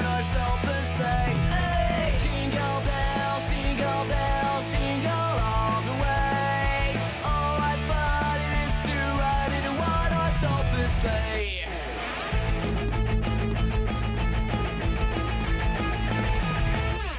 want ourselves and say, hey! Jingle bells, jingle bells, jingle all the way. Oh, I thought it is to ride it and want ourselves and say.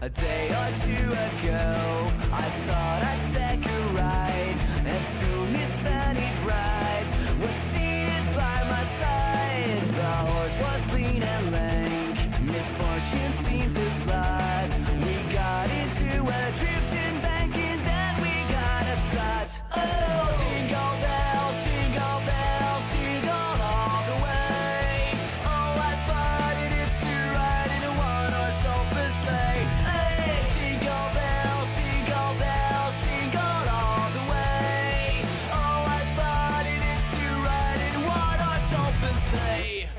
A day or two ago, I thought I'd take a ride. As soon as Fanny Bride was seated by my side, the horse was lean and lank. Misfortune seemed to slide. We got into a drifting bank and then we got upset. Oh, jingle bells, jingle bells, jingle all the way. Oh, I thought it is to ride in a one-horse open sleigh. Hey, jingle bells, jingle bells, jingle all the way. Oh, I thought it is to ride in a one-horse open sleigh.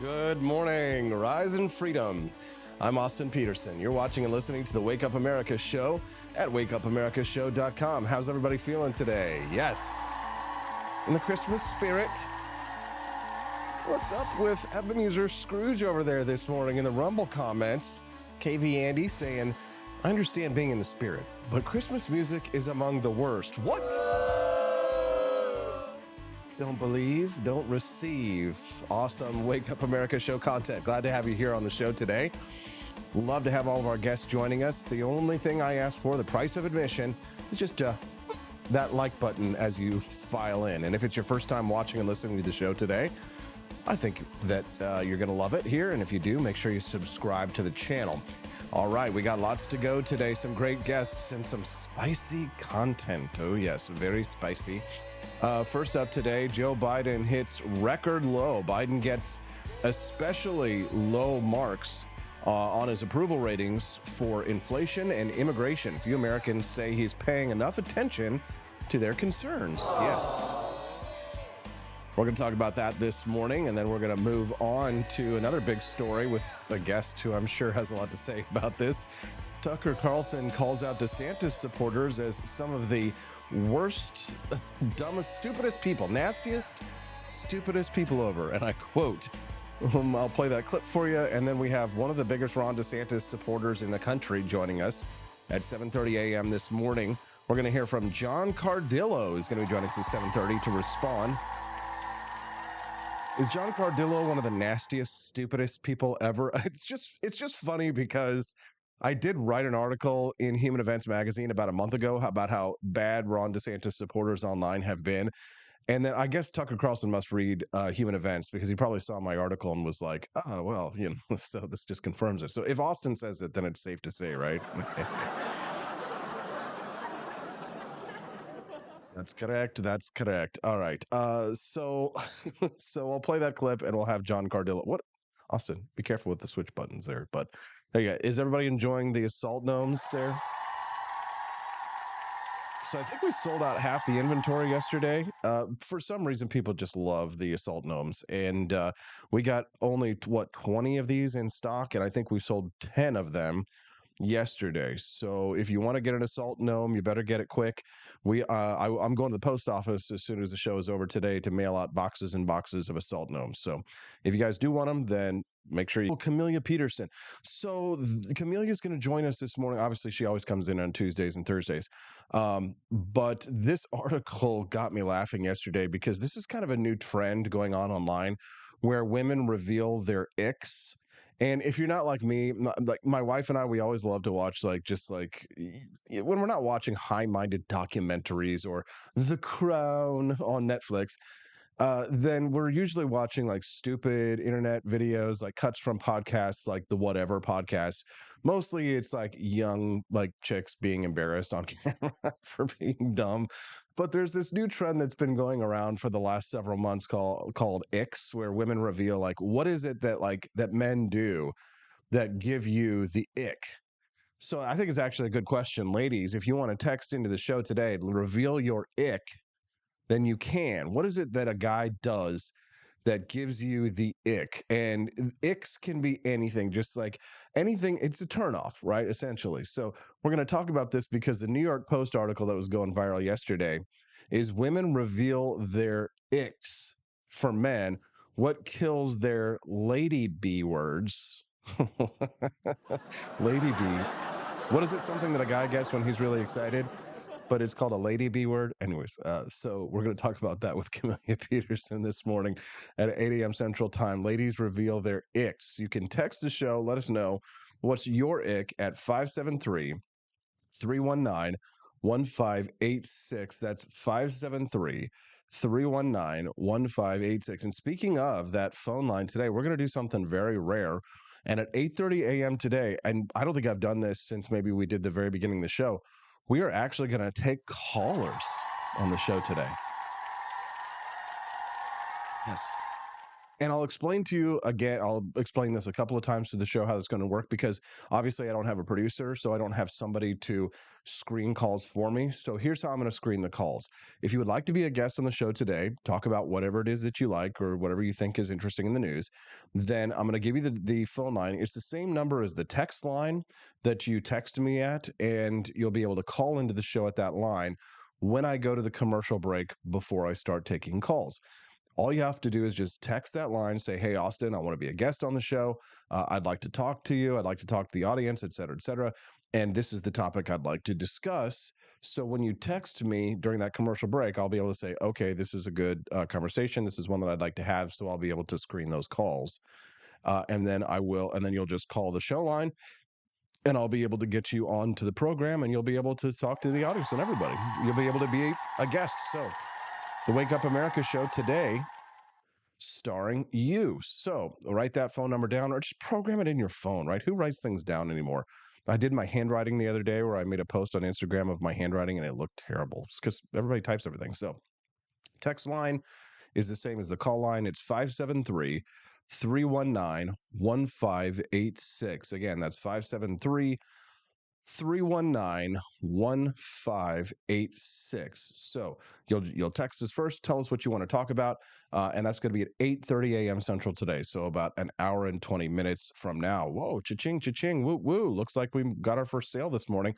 Good morning, Rise and Freedom. I'm Austin Peterson. You're watching and listening to the Wake Up America show at wakeupAmericaShow.com. How's everybody feeling today? Yes, in the Christmas spirit. What's up with Ebenezer Scrooge over there this morning in the Rumble comments? KV Andy saying, I understand being in the spirit, but Christmas music is among the worst. What? Don't believe, don't receive. Awesome Wake Up America show content. Glad to have you here on the show today. Love to have all of our guests joining us. The only thing I ask for, the price of admission, is just that like button as you file in. And if it's your first time watching and listening to the show today, I think that you're going to love it here. And if you do, make sure you subscribe to the channel. All right, we got lots to go today. Some great guests and some spicy content. Oh, yes, very spicy. First up today, Joe Biden hits record low. Biden gets especially low marks on his approval ratings for inflation and immigration. Few Americans say he's paying enough attention to their concerns. Yes. We're going to talk about that this morning, and then we're going to move on to another big story with a guest who I'm sure has a lot to say about this. Tucker Carlson calls out DeSantis supporters as some of the worst, dumbest, stupidest people, nastiest, stupidest people over. And I quote, I'll play that clip for you. And then we have one of the biggest Ron DeSantis supporters in the country joining us at 7:30 a.m. this morning. We're going to hear from John Cardillo, who's going to be joining us at 7:30 to respond. Is John Cardillo one of the nastiest, stupidest people ever? It's just funny because I did write an article in Human Events magazine about a month ago about how bad Ron DeSantis supporters online have been. And then I guess Tucker Carlson must read Human Events because he probably saw my article and was like, oh, well, so this just confirms it. So if Austin says it, then it's safe to say, right? That's correct. That's correct. All right. So I'll play that clip and we'll have John Cardillo. What? Austin, be careful with the switch buttons there. But there you go. Is everybody enjoying the assault gnomes there? So I think we sold out half the inventory yesterday. For some reason, people just love the assault gnomes. And we got only, 20 of these in stock. And I think we sold 10 of them yesterday. So if you want to get an assault gnome, you better get it quick. I'm going to the post office as soon as the show is over today to mail out boxes and boxes of assault gnomes. So if you guys do want them, then make sure you. Camellia Peterson. So Camellia is going to join us this morning. Obviously, she always comes in on Tuesdays and Thursdays. But this article got me laughing yesterday because this is kind of a new trend going on online where women reveal their icks. And if you're not like me, like my wife and I, we always love to watch when we're not watching high-minded documentaries or The Crown on Netflix, then we're usually watching like stupid internet videos, like cuts from podcasts, like the Whatever podcast. Mostly it's like young like chicks being embarrassed on camera for being dumb. But there's this new trend that's been going around for the last several months called icks, where women reveal like what is it that men do that give you the ick. So I think it's actually a good question, ladies. If you want to text into the show today, reveal your ick, then you can. What is it that a guy does that gives you the ick? And icks can be anything, just like anything. It's a turnoff, right? Essentially. So we're going to talk about this because the New York Post article that was going viral yesterday is women reveal their icks for men. What kills their lady B words? Lady B's. What is it? Something that a guy gets when he's really excited? But it's called a lady B word. Anyways, so we're going to talk about that with Camellia Peterson this morning at 8 a.m. Central Time. Ladies reveal their icks. You can text the show. Let us know what's your ick at 573-319-1586. That's 573-319-1586. And speaking of that phone line today, we're going to do something very rare. And at 8:30 a.m. today, and I don't think I've done this since maybe we did the very beginning of the show, we are actually going to take callers on the show today. Yes. And I'll explain to you again, I'll explain this a couple of times to the show how it's going to work because obviously I don't have a producer, so I don't have somebody to screen calls for me. So here's how I'm going to screen the calls. If you would like to be a guest on the show today, talk about whatever it is that you like or whatever you think is interesting in the news, then I'm going to give you the phone line. It's the same number as the text line that you text me at, and you'll be able to call into the show at that line when I go to the commercial break before I start taking calls. All you have to do is just text that line, say, hey, Austin, I want to be a guest on the show. I'd like to talk to you. I'd like to talk to the audience, et cetera, et cetera. And this is the topic I'd like to discuss. So when you text me during that commercial break, I'll be able to say, okay, this is a good conversation. This is one that I'd like to have. So I'll be able to screen those calls. And then you'll just call the show line and I'll be able to get you onto the program and you'll be able to talk to the audience and everybody. You'll be able to be a guest. So the Wake Up America show today, starring you. So write that phone number down or just program it in your phone, right? Who writes things down anymore? I did my handwriting the other day where I made a post on Instagram of my handwriting and it looked terrible. It's because everybody types everything. So text line is the same as the call line. It's 573 573-319-1586. Again, that's 573-319-1586. So you'll text us first, tell us what you want to talk about, and that's going to be at 8:30 a.m. Central today, so about an hour and 20 minutes from now. Whoa, cha-ching, cha-ching, woo, woo. Looks like we got our first sale this morning.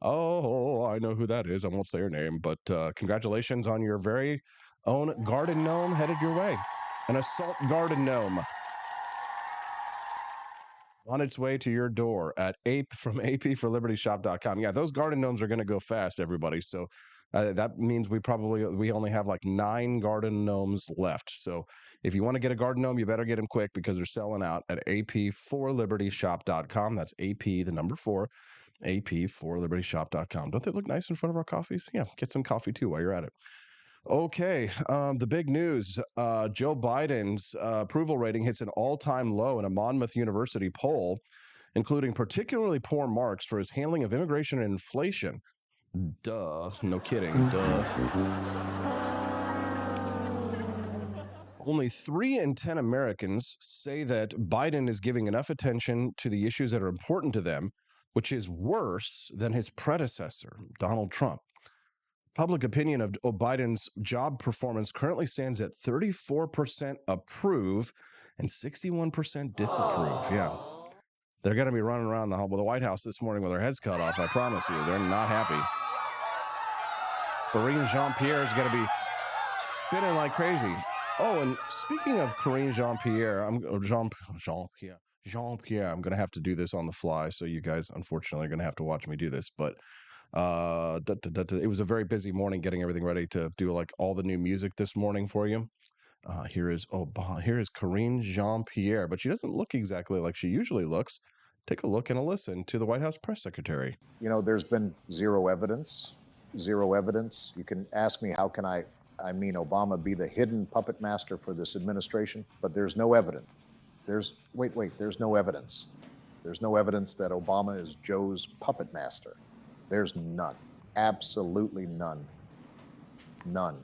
Oh, I know who that is. I won't say her name, but congratulations on your very own garden gnome headed your way. An assault garden gnome on its way to your door at apforlibertyshop.com. Yeah, those garden gnomes are going to go fast, everybody. So that means we only have like 9 garden gnomes left. So if you want to get a garden gnome, you better get them quick because they're selling out at apforlibertyshop.com. That's AP, the number 4, apforlibertyshop.com. Don't they look nice in front of our coffees? Yeah, get some coffee too while you're at it. Okay, the big news, Joe Biden's approval rating hits an all-time low in a Monmouth University poll, including particularly poor marks for his handling of immigration and inflation. Duh, no kidding, duh. Only 3 in 10 Americans say that Biden is giving enough attention to the issues that are important to them, which is worse than his predecessor, Donald Trump. Public opinion of Biden's job performance currently stands at 34% approve and 61% disapprove. Yeah. They're going to be running around the White House this morning with their heads cut off. I promise you, they're not happy. Karine Jean-Pierre is going to be spinning like crazy. Oh, and speaking of Karine Jean-Pierre, Jean-Pierre, I'm going to have to do this on the fly. So you guys, unfortunately, are going to have to watch me do this. But it was a very busy morning getting everything ready to do like all the new music this morning for you. Here is Karine Jean-Pierre, but she doesn't look exactly like she usually looks. Take a look and a listen to the White House press secretary. You know, there's been zero evidence. You can ask me, how can Obama be the hidden puppet master for this administration? But there's no evidence. There's no evidence. There's no evidence that Obama is Joe's puppet master. There's none. Absolutely none. None.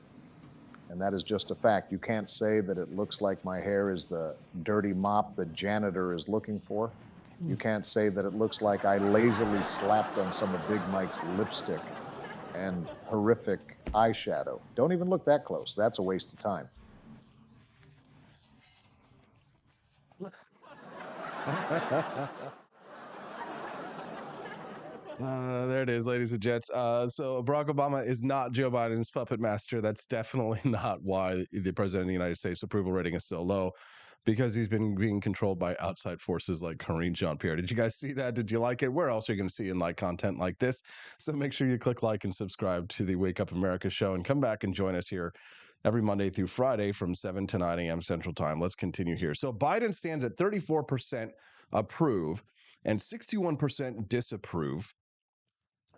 And that is just a fact. You can't say that it looks like my hair is the dirty mop the janitor is looking for. You can't say that it looks like I lazily slapped on some of Big Mike's lipstick and horrific eyeshadow. Don't even look that close. That's a waste of time. There it is, ladies and gents. So Barack Obama is not Joe Biden's puppet master. That's definitely not why the president of the United States approval rating is so low, because he's been being controlled by outside forces like Karine Jean-Pierre. Did you guys see that? Did you like it? Where else are you going to see and like content like this? So make sure you click like and subscribe to the Wake Up America show and come back and join us here every Monday through Friday from 7 to 9 a.m. Central Time. Let's continue here. So Biden stands at 34% approve and 61% disapprove.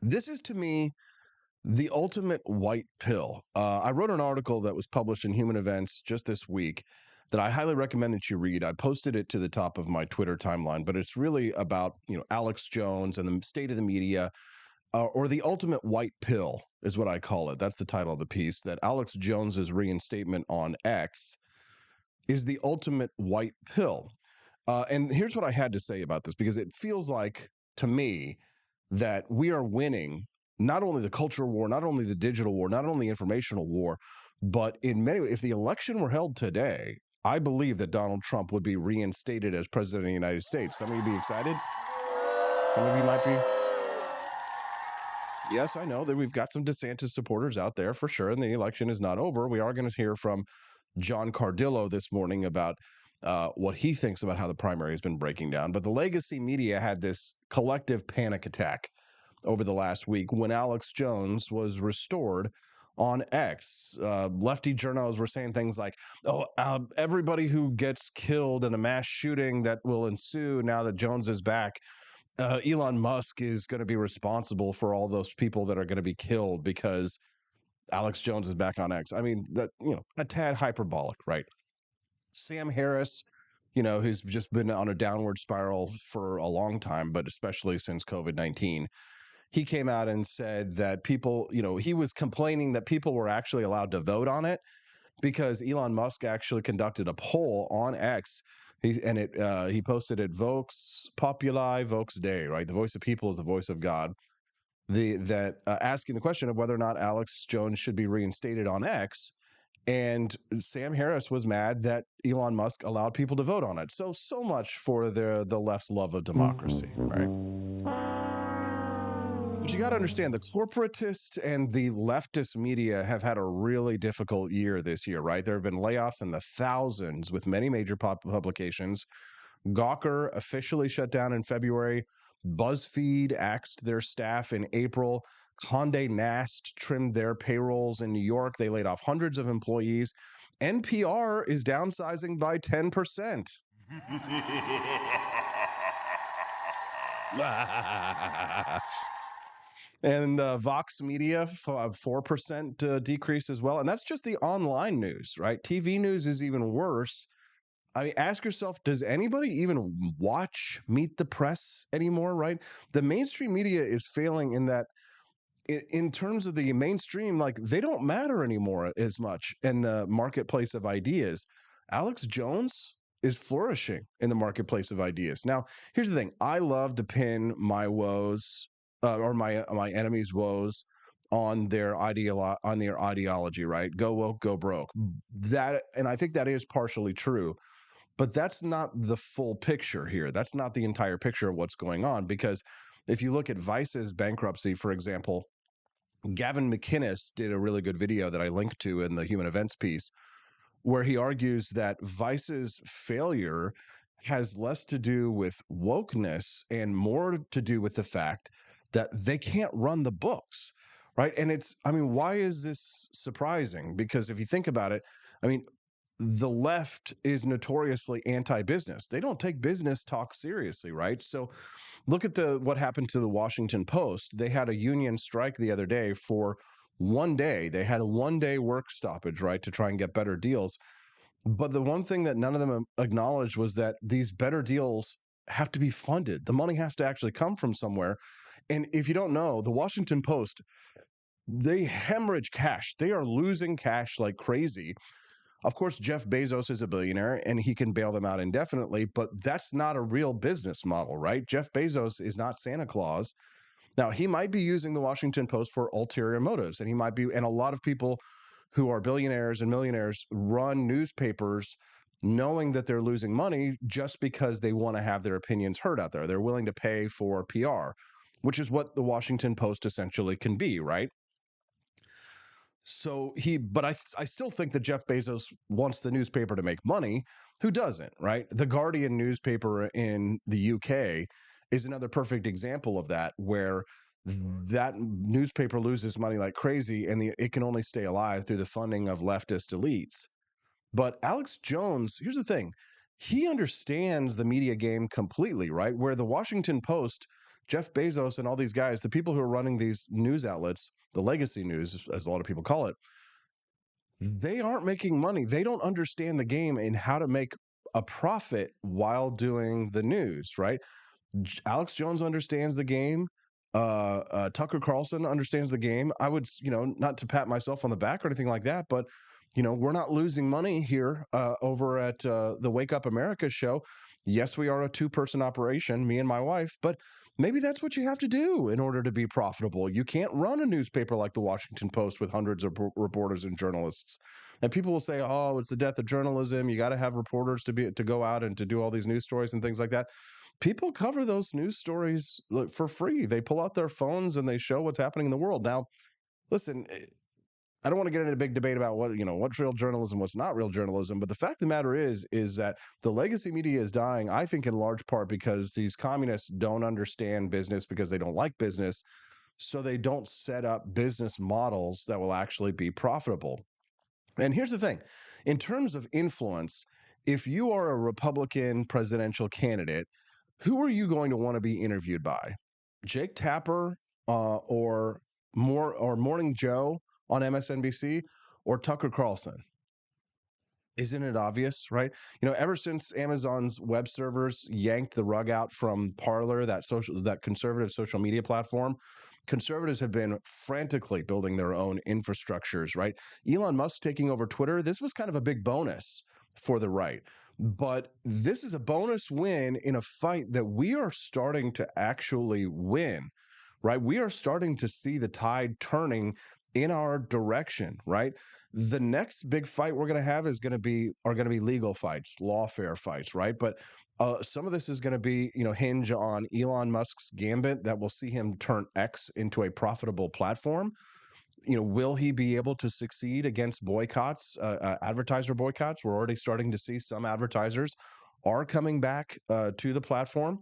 This is, to me, the ultimate white pill. I wrote an article that was published in Human Events just this week that I highly recommend that you read. I posted it to the top of my Twitter timeline, but it's really about, Alex Jones and the state of the media, or the ultimate white pill is what I call it. That's the title of the piece, that Alex Jones's reinstatement on X is the ultimate white pill. And here's what I had to say about this, because it feels like, to me, that we are winning not only the cultural war, not only the digital war, not only the informational war, but in many ways, if the election were held today, I believe that Donald Trump would be reinstated as president of the United States. Some of you be excited. Some of you might be. Yes, I know that we've got some DeSantis supporters out there for sure, and the election is not over. We are going to hear from John Cardillo this morning about what he thinks about how the primary has been breaking down. But the legacy media had this collective panic attack over the last week when Alex Jones was restored on X. Lefty journals were saying things like, everybody who gets killed in a mass shooting that will ensue now that Jones is back, Elon Musk is going to be responsible for all those people that are going to be killed because Alex Jones is back on X. I mean, that, a tad hyperbolic, right? Sam Harris, who's just been on a downward spiral for a long time, but especially since COVID-19, he came out and said that people, he was complaining that people were actually allowed to vote on it because Elon Musk actually conducted a poll on X He posted it Vox Populi, Vox Dei, right? The voice of people is the voice of God. Asking the question of whether or not Alex Jones should be reinstated on X. And Sam Harris was mad that Elon Musk allowed people to vote on it. So much for the left's love of democracy, right? But you got to understand the corporatist and the leftist media have had a really difficult year this year, right? There have been layoffs in the thousands with many major publications. Gawker officially shut down in February. BuzzFeed axed their staff in April. Condé Nast trimmed their payrolls in New York. They laid off hundreds of employees. NPR is downsizing by 10%. And Vox Media, 4% decrease as well. And that's just the online news, right? TV news is even worse. I mean, ask yourself, does anybody even watch Meet the Press anymore, right? The mainstream media is failing in that in terms of the mainstream, like they don't matter anymore as much in the marketplace of ideas. Alex Jones is flourishing in the marketplace of ideas. Now, here's the thing. I love to pin my woes or my enemies' woes on their ideology, right? Go woke, go broke. And I think that is partially true. But that's not the full picture here. That's not the entire picture of what's going on. Because if you look at Vice's bankruptcy, for example, Gavin McInnes did a really good video that I linked to in the Human Events piece, where he argues that Vice's failure has less to do with wokeness and more to do with the fact that they can't run the books, right? And why is this surprising? Because if you think about it, the left is notoriously anti-business. They don't take business talk seriously, right? So look at what happened to the Washington Post. They had a union strike the other day for one day. They had a one-day work stoppage, right, to try and get better deals. But the one thing that none of them acknowledged was that these better deals have to be funded. The money has to actually come from somewhere. And if you don't know, the Washington Post, they hemorrhage cash. They are losing cash like crazy. Of course, Jeff Bezos is a billionaire and he can bail them out indefinitely, but that's not a real business model, right? Jeff Bezos is not Santa Claus. Now, he might be using the Washington Post for ulterior motives, and a lot of people who are billionaires and millionaires run newspapers knowing that they're losing money just because they want to have their opinions heard out there. They're willing to pay for PR, which is what the Washington Post essentially can be, right? But I still think that Jeff Bezos wants the newspaper to make money. Who doesn't, right? The Guardian newspaper in the UK is another perfect example of that, where that newspaper loses money like crazy, and it can only stay alive through the funding of leftist elites. But Alex Jones, here's the thing. He understands the media game completely, right? Where the Washington Post, Jeff Bezos and all these guys, the people who are running these news outlets, the legacy news, as a lot of people call it, they aren't making money. They don't understand the game and how to make a profit while doing the news, right? Alex Jones understands the game. Tucker Carlson understands the game. I would, not to pat myself on the back or anything like that, but we're not losing money here over at the Wake Up America show. Yes, we are a two-person operation, me and my wife, but maybe that's what you have to do in order to be profitable. You can't run a newspaper like the Washington Post with hundreds of reporters and journalists. And people will say, "Oh, it's the death of journalism. You got to have reporters to go out and to do all these news stories and things like that." People cover those news stories for free. They pull out their phones and they show what's happening in the world. Now, listen, I don't want to get into a big debate about what's real journalism, what's not real journalism. But the fact of the matter is that the legacy media is dying, I think, in large part because these communists don't understand business because they don't like business. So they don't set up business models that will actually be profitable. And here's the thing. In terms of influence, if you are a Republican presidential candidate, who are you going to want to be interviewed by? Jake Tapper or Morning Joe on MSNBC, or Tucker Carlson? Isn't it obvious, right? Ever since Amazon's web servers yanked the rug out from Parler, that conservative social media platform, conservatives have been frantically building their own infrastructures, right? Elon Musk taking over Twitter, this was kind of a big bonus for the right. But this is a bonus win in a fight that we are starting to actually win, right? We are starting to see the tide turning in our direction, right? The next big fight we're going to have is going to be legal fights, lawfare fights, right? But some of this is going to be, hinge on Elon Musk's gambit that will see him turn X into a profitable platform. Will he be able to succeed against boycotts, advertiser boycotts? We're already starting to see some advertisers are coming back to the platform.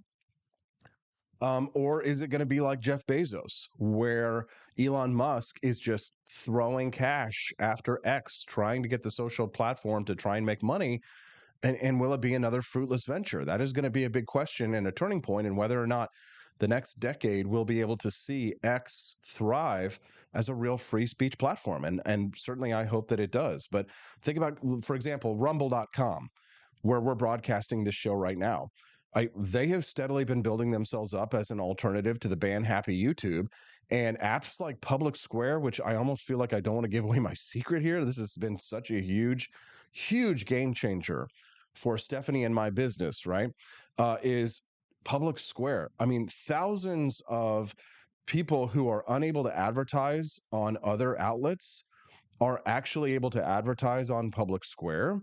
Or is it going to be like Jeff Bezos, where Elon Musk is just throwing cash after X, trying to get the social platform to try and make money? And will it be another fruitless venture? That is going to be a big question and a turning point in whether or not the next decade we'll be able to see X thrive as a real free speech platform. And certainly I hope that it does. But think about, for example, rumble.com, where we're broadcasting this show right now. They have steadily been building themselves up as an alternative to the ban happy YouTube, and apps like Public Square, which I almost feel like I don't want to give away my secret here. This has been such a huge game changer for Stephanie and my business, right? Is Public Square. I mean, thousands of people who are unable to advertise on other outlets are actually able to advertise on Public Square.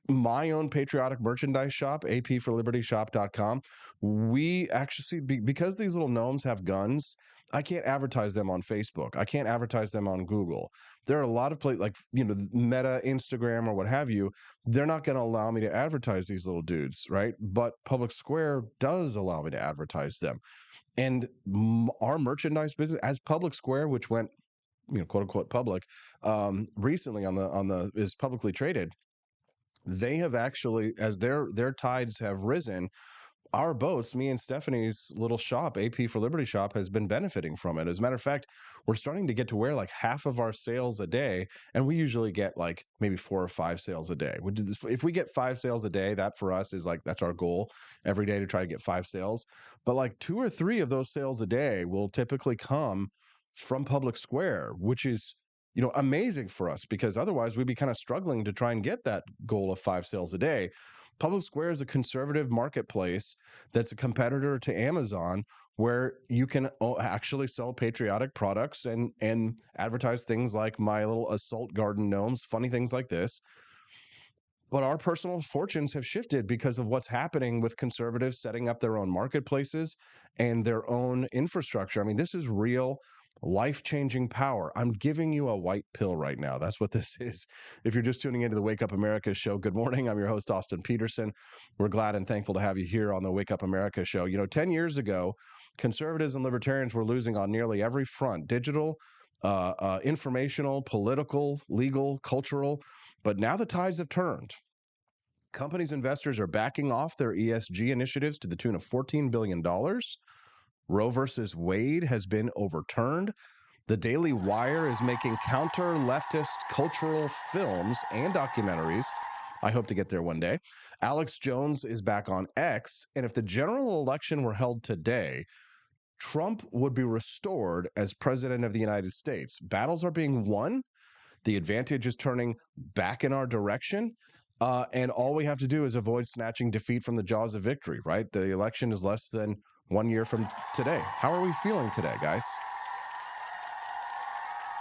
My own patriotic merchandise shop, apforlibertyshop.com, we actually see, because these little gnomes have guns, I can't advertise them on Facebook. I can't advertise them on Google. There are a lot of places like, Meta, Instagram, or what have you. They're not going to allow me to advertise these little dudes, right? But Public Square does allow me to advertise them. And our merchandise business, as Public Square, which went, quote unquote public, recently on the is publicly traded, they have actually, as their tides have risen, our boats, me and Stephanie's little shop, AP for Liberty shop, has been benefiting from it. As a matter of fact, we're starting to get to where like half of our sales a day, and we usually get like maybe 4 or 5 sales a day. If we get 5 sales a day, that for us is like, that's our goal every day, to try to get 5 sales. But like 2 or 3 of those sales a day will typically come from Public Square, which is amazing for us, because otherwise we'd be kind of struggling to try and get that goal of 5 sales a day. Public Square is a conservative marketplace that's a competitor to Amazon, where you can actually sell patriotic products and advertise things like my little assault garden gnomes, funny things like this. But our personal fortunes have shifted because of what's happening with conservatives setting up their own marketplaces and their own infrastructure. I mean, this is real life-changing power. I'm giving you a white pill right now. That's what this is. If you're just tuning into the Wake Up America show, good morning. I'm your host, Austin Peterson. We're glad and thankful to have you here on the Wake Up America show. 10 years ago, conservatives and libertarians were losing on nearly every front: digital, informational, political, legal, cultural. But now the tides have turned. Companies' investors are backing off their ESG initiatives to the tune of $14 billion. Roe versus Wade has been overturned. The Daily Wire is making counter-leftist cultural films and documentaries. I hope to get there one day. Alex Jones is back on X. And if the general election were held today, Trump would be restored as president of the United States. Battles are being won. The advantage is turning back in our direction. And all we have to do is avoid snatching defeat from the jaws of victory, right? The election is less than 1 year from today. How are we feeling today, guys?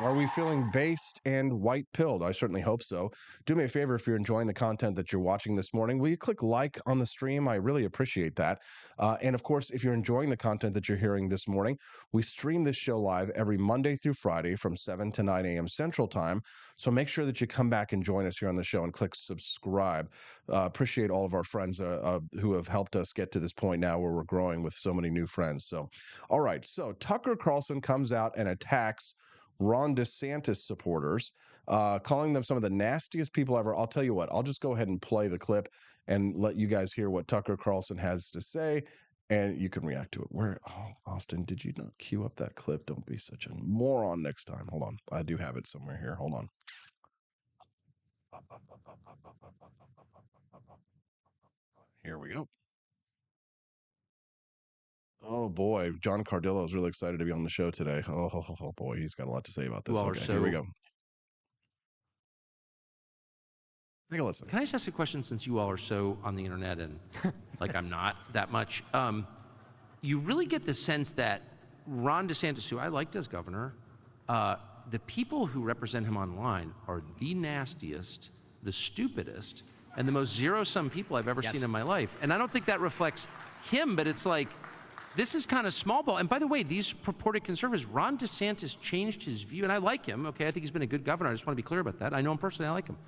Are we feeling based and white-pilled? I certainly hope so. Do me a favor, if you're enjoying the content that you're watching this morning, will you click like on the stream? I really appreciate that. And of course, if you're enjoying the content that you're hearing this morning, we stream this show live every Monday through Friday from 7 to 9 a.m. Central Time. So make sure that you come back and join us here on the show and click subscribe. Appreciate all of our friends who have helped us get to this point now where we're growing with so many new friends. So, all right. So Tucker Carlson comes out and attacks Ron DeSantis supporters, calling them some of the nastiest people ever. I'll tell you what, I'll just go ahead and play the clip and let you guys hear what Tucker Carlson has to say, and you can react to it. Austin, did you not queue up that clip? Don't be such a moron next time. Hold on. I do have it somewhere here. Hold on. Here we go. Oh boy, John Cardillo is really excited to be on the show today. Oh boy, he's got a lot to say about this. Okay, here we go. Take a listen. Can I just ask a question, since you all are so on the internet and like I'm not that much? You really get the sense that Ron DeSantis, who I liked as governor, the people who represent him online are the nastiest, the stupidest, and the most zero-sum people I've ever seen in my life. And I don't think that reflects him, but it's like, this is kind of small ball. And by the way, these purported conservatives, Ron DeSantis changed his view, and I like him, okay? I think he's been a good governor. I just want to be clear about that. I know him personally, I like him.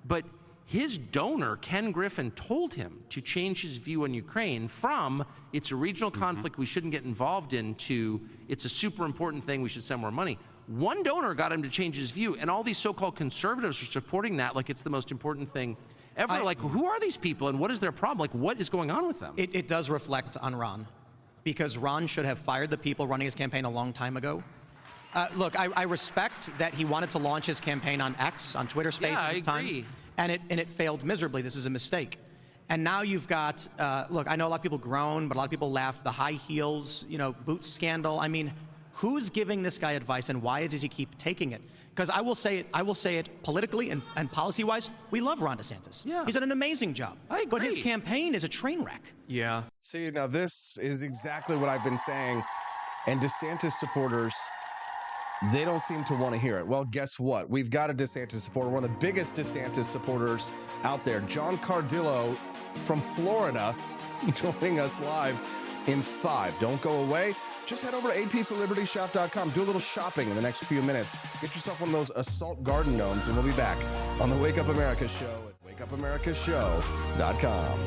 But his donor, Ken Griffin, told him to change his view on Ukraine from it's a regional conflict we shouldn't get involved in to it's a super important thing, we should send more money. One donor got him to change his view, and all these so-called conservatives are supporting that like it's the most important thing ever. Like, who are these people and what is their problem? Like, what is going on with them? It does reflect on Ron, because Ron should have fired the people running his campaign a long time ago. Look, I respect that he wanted to launch his campaign on X, on Twitter Spaces at the time. Agree. And it failed miserably. This is a mistake. And now you've got, look, I know a lot of people groan, but a lot of people laugh. The high heels, boots scandal. I mean, who's giving this guy advice, and why does he keep taking it? Because I will say it politically and policy-wise, we love Ron DeSantis. Yeah. He's done an amazing job. I agree. But his campaign is a train wreck. Yeah. See, now this is exactly what I've been saying. And DeSantis supporters, they don't seem to want to hear it. Well, guess what? We've got a DeSantis supporter, one of the biggest DeSantis supporters out there, John Cardillo from Florida, joining us live in 5. Don't go away. Just head over to apforlibertyshop.com. Do a little shopping in the next few minutes. Get yourself one of those assault garden gnomes, and we'll be back on the Wake Up America show at wakeupamericashow.com.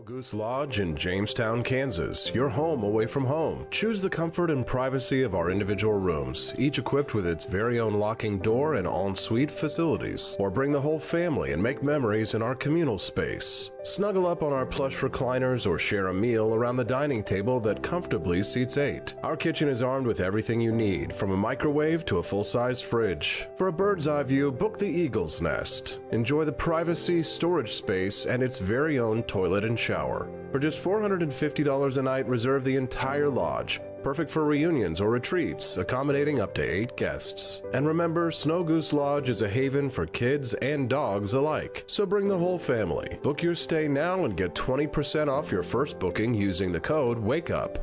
Goose Lodge in Jamestown, Kansas, your home away from home. Choose the comfort and privacy of our individual rooms, each equipped with its very own locking door and ensuite facilities. Or bring the whole family and make memories in our communal space. Snuggle up on our plush recliners or share a meal around the dining table that comfortably seats 8. Our kitchen is armed with everything you need, from a microwave to a full-size fridge. For a bird's eye view, book the Eagle's Nest. Enjoy the privacy, storage space, and its very own toilet and shower. For just $450 a night, reserve the entire lodge. Perfect for reunions or retreats, accommodating up to 8 guests. And remember, Snow Goose Lodge is a haven for kids and dogs alike. So bring the whole family. Book your stay now and get 20% off your first booking using the code WAKEUP.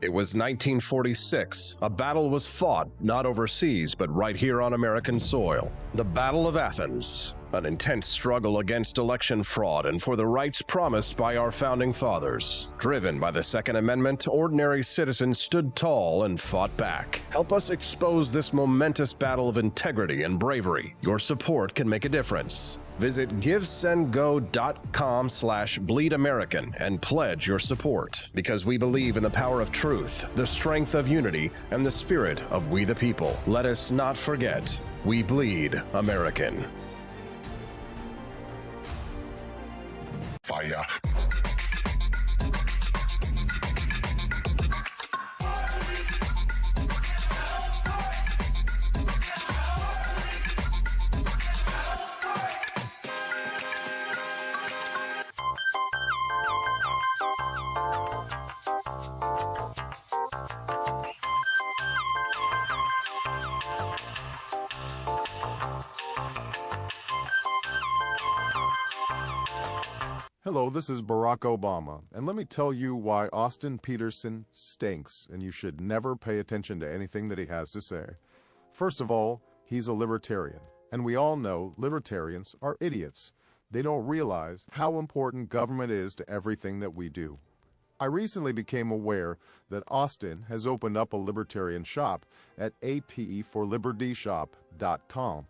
It was 1946. A battle was fought, not overseas, but right here on American soil. The Battle of Athens, an intense struggle against election fraud and for the rights promised by our founding fathers. Driven by the Second Amendment, ordinary citizens stood tall and fought back. Help us expose this momentous battle of integrity and bravery. Your support can make a difference. Visit givesendgo.com/bleedamerican and pledge your support, because we believe in the power of truth, the strength of unity, and the spirit of we the people. Let us not forget, we bleed American. Fire. Hello, this is Barack Obama, and let me tell you why Austin Peterson stinks, and you should never pay attention to anything that he has to say. First of all, he's a libertarian, and we all know libertarians are idiots. They don't realize how important government is to everything that we do. I recently became aware that Austin has opened up a libertarian shop at apeforlibertyshop.com.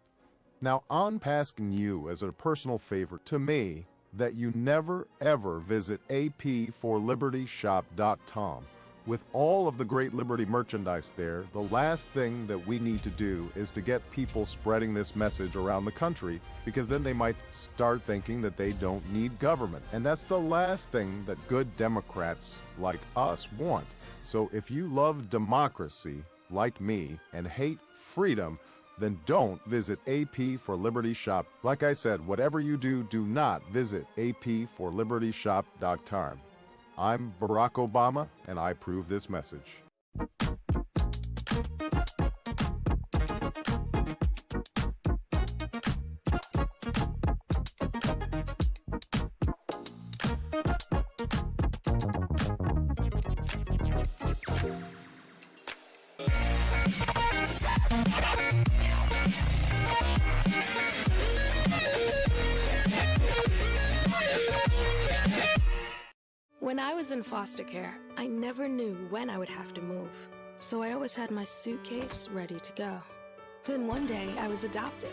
Now, I'm asking you as a personal favor to me that you never ever visit apeforlibertyshop.com. With all of the great Liberty merchandise there, the last thing that we need to do is to get people spreading this message around the country, because then they might start thinking that they don't need government. And that's the last thing that good Democrats like us want. So if you love democracy, like me, and hate freedom, then don't visit AP for Liberty Shop. Like I said, whatever you do, do not visit aporlibertyshop.com. I'm Barack Obama, and I approve this message. When I was in foster care, I never knew when I would have to move, so I always had my suitcase ready to go. Then one day, I was adopted.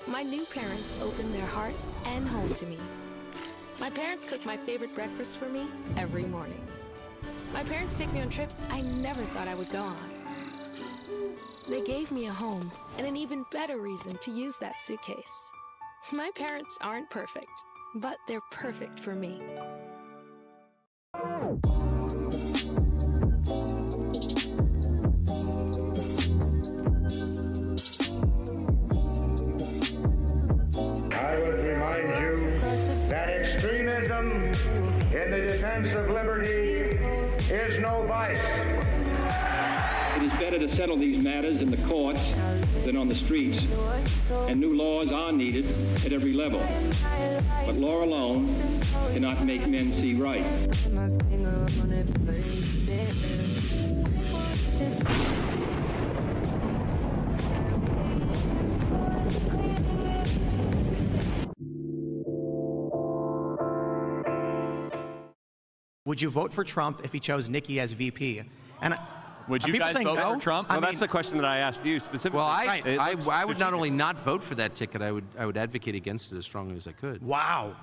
My new parents opened their hearts and home to me. My parents cook my favorite breakfast for me every morning. My parents take me on trips I never thought I would go on. They gave me a home and an even better reason to use that suitcase. My parents aren't perfect, but they're perfect for me. I would remind you that extremism in the defense of liberty is no vice. It is better to settle these matters in the courts than on the streets, and new laws are needed at every level. But law alone cannot make men see right. Would you vote for Trump if he chose Nikki as VP? And would you guys vote for Trump? Well, that's the question that I asked you specifically. Well, I would not only not vote for that ticket, I would advocate against it as strongly as I could. Wow.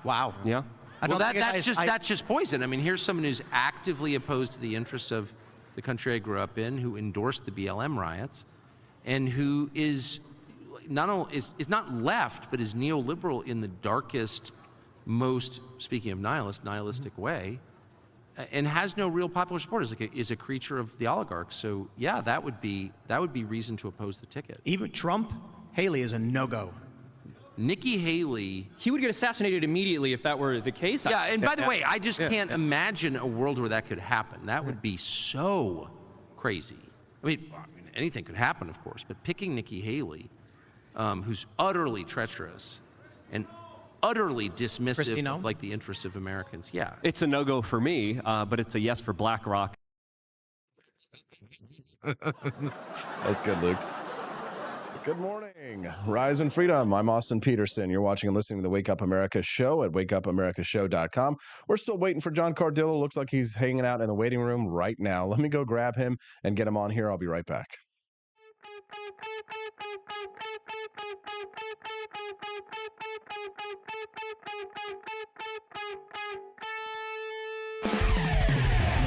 Yeah. Well, that's just poison. I mean, here's someone who's actively opposed to the interests of the country I grew up in, who endorsed the BLM riots, and who is not only is not left, but is neoliberal in the darkest, most, speaking of nihilistic way, and has no real popular support. Is a creature of the oligarchs. So yeah, that would be reason to oppose the ticket. Even Trump, Haley is a no-go. Nikki Haley. He would get assassinated immediately if that were the case. Yeah, and by the way, I just can't imagine a world where that could happen. That would be so crazy. I mean, anything could happen, of course, but picking Nikki Haley, who's utterly treacherous and utterly dismissive of like the interests of Americans. Yeah. It's a no-go for me, but it's a yes for BlackRock. That's good, Luke. Good morning. Rise and freedom. I'm Austin Peterson. You're watching and listening to the Wake Up America show at wakeupamericashow.com. We're still waiting for John Cardillo. Looks like he's hanging out in the waiting room right now. Let me go grab him and get him on here. I'll be right back.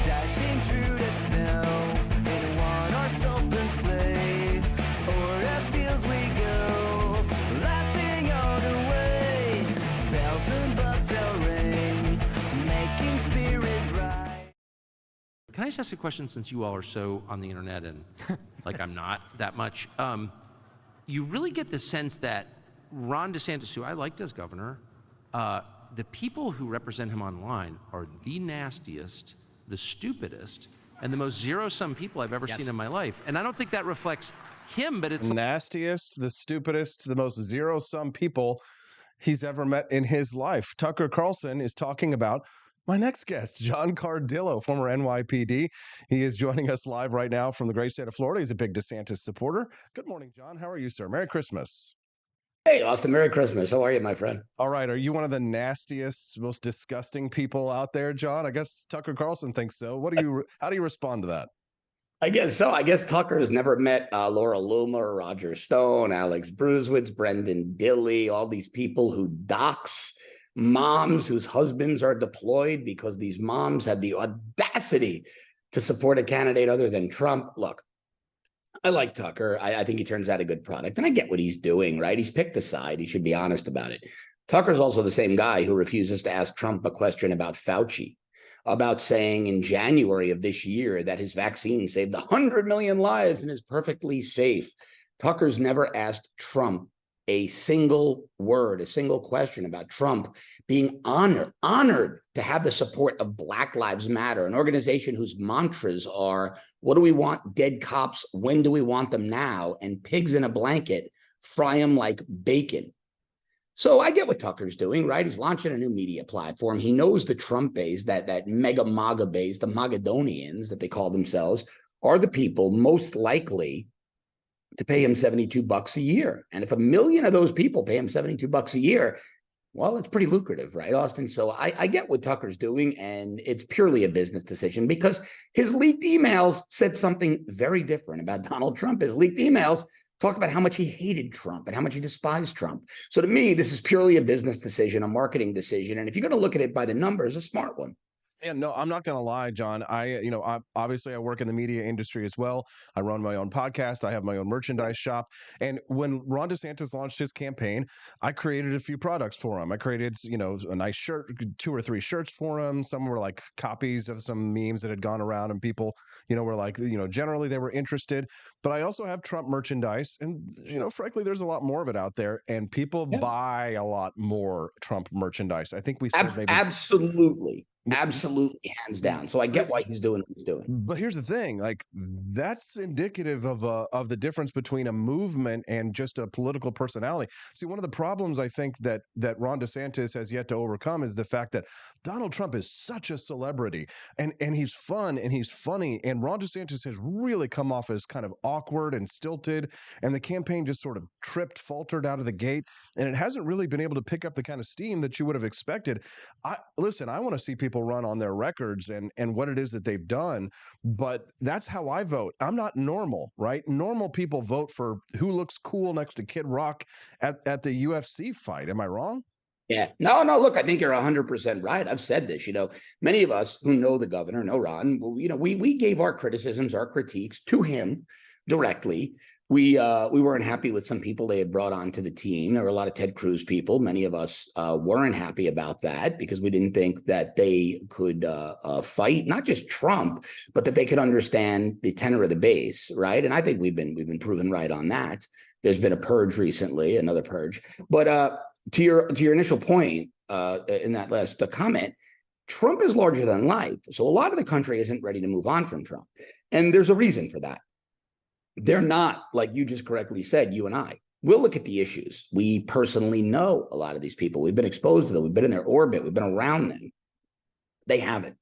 Dashing through the snow in one horse open sleigh, o'er the fields we go, laughing all the way. Bells and bobtail ring, making spirit bright. Can I just ask a question, since you all are so on the internet and like I'm not that much? You really get the sense that Ron DeSantis, who I liked as governor, the people who represent him online are the nastiest, the stupidest, and the most zero-sum people I've ever seen in my life. And I don't think that reflects him, but it's nastiest, the stupidest, the most zero-sum people he's ever met in his life. Tucker Carlson is talking about my next guest, John Cardillo, former NYPD. He is joining us live right now from the great state of Florida. He's a big DeSantis supporter. Good morning, John. How are you, sir? Merry Christmas. Hey, Austin, Merry Christmas. How are you, my friend? All right. Are you one of the nastiest, most disgusting people out there, John? I guess Tucker Carlson thinks so. How do you respond to that? I guess so. I guess Tucker has never met Laura Loomer, Roger Stone, Alex Bruzwitz, Brendan Dilley, all these people who dox moms whose husbands are deployed because these moms had the audacity to support a candidate other than Trump. Look, I like Tucker. I think he turns out a good product, and I get what he's doing, right? He's picked a side. He should be honest about it. Tucker's also the same guy who refuses to ask Trump a question about Fauci, about saying in January of this year that his vaccine saved 100 million lives and is perfectly safe. Tucker's never asked Trump a single word, a single question about Trump being honored to have the support of Black Lives Matter, an organization whose mantras are, what do we want? Dead cops. When do we want them now? And pigs in a blanket, fry them like bacon. So I get what Tucker's doing, right? He's launching a new media platform. He knows the Trump base, that mega MAGA base, the Magadonians that they call themselves, are the people most likely to pay him $72 a year. And if 1 million of those people pay him $72 a year, well, it's pretty lucrative, right, Austin? So I get what Tucker's doing, and it's purely a business decision because his leaked emails said something very different about Donald Trump. His leaked emails talked about how much he hated Trump and how much he despised Trump. So to me, this is purely a business decision, a marketing decision. And if you're going to look at it by the numbers, a smart one. Yeah, no, I'm not going to lie, John. Obviously I work in the media industry as well. I run my own podcast. I have my own merchandise shop. And when Ron DeSantis launched his campaign, I created a few products for him. I created, a nice shirt, 2 or 3 shirts for him. Some were like copies of some memes that had gone around and people, were like, generally they were interested. But I also have Trump merchandise. And, frankly, there's a lot more of it out there. And people buy a lot more Trump merchandise. I think we said maybe. Absolutely, hands down. So I get why he's doing what he's doing. But here's the thing, like that's indicative of the difference between a movement and just a political personality. See, one of the problems I think that Ron DeSantis has yet to overcome is the fact that Donald Trump is such a celebrity and he's fun and he's funny, and Ron DeSantis has really come off as kind of awkward and stilted, and the campaign just sort of faltered out of the gate, and it hasn't really been able to pick up the kind of steam that you would have expected. I want to see people run on their records and what it is that they've done, but that's how I vote. I'm not normal, right? Normal people vote for who looks cool next to Kid Rock at the UFC fight. Am I wrong? Yeah. No, look, I think you're 100% right. I've said this, many of us who know the governor, know Ron, we gave our criticisms, our critiques to him directly. We weren't happy with some people they had brought onto the team. There were a lot of Ted Cruz people. Many of us weren't happy about that because we didn't think that they could fight not just Trump, but that they could understand the tenor of the base, right? And I think we've been proven right on that. There's been a purge recently, another purge. But to your initial point in that last comment, Trump is larger than life. So a lot of the country isn't ready to move on from Trump, and there's a reason for that. They're not, like you just correctly said, you and I. We'll look at the issues. We personally know a lot of these people. We've been exposed to them. We've been in their orbit. We've been around them. They haven't.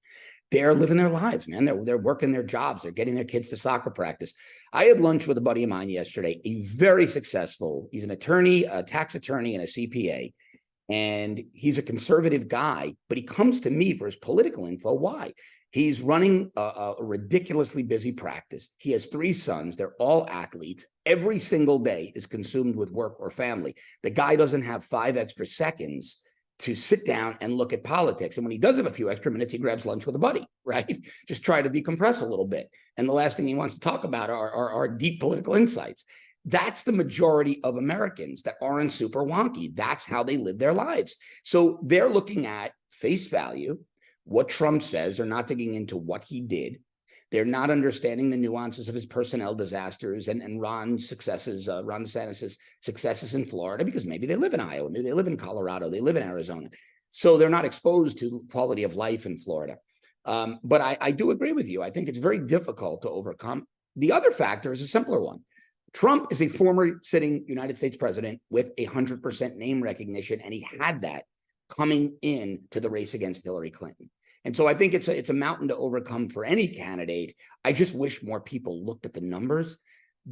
They're living their lives, man. They're working their jobs. They're getting their kids to soccer practice. I had lunch with a buddy of mine yesterday, a very successful, he's an attorney, a tax attorney, and a CPA. And he's a conservative guy, but he comes to me for his political info. Why? He's running a ridiculously busy practice. He has 3 sons. They're all athletes. Every single day is consumed with work or family. The guy doesn't have 5 extra seconds to sit down and look at politics. And when he does have a few extra minutes, he grabs lunch with a buddy, right? Just try to decompress a little bit. And the last thing he wants to talk about are deep political insights. That's the majority of Americans that aren't super wonky. That's how they live their lives. So they're looking at face value, what Trump says. They're not digging into what he did. They're not understanding the nuances of his personnel disasters and Ron DeSantis' successes in Florida, because maybe they live in Iowa, maybe they live in Colorado, they live in Arizona. So they're not exposed to quality of life in Florida. But I do agree with you. I think it's very difficult to overcome. The other factor is a simpler one. Trump is a former sitting United States president with 100% name recognition, and he had that coming in to the race against Hillary Clinton. And so I think it's a mountain to overcome for any candidate. I just wish more people looked at the numbers,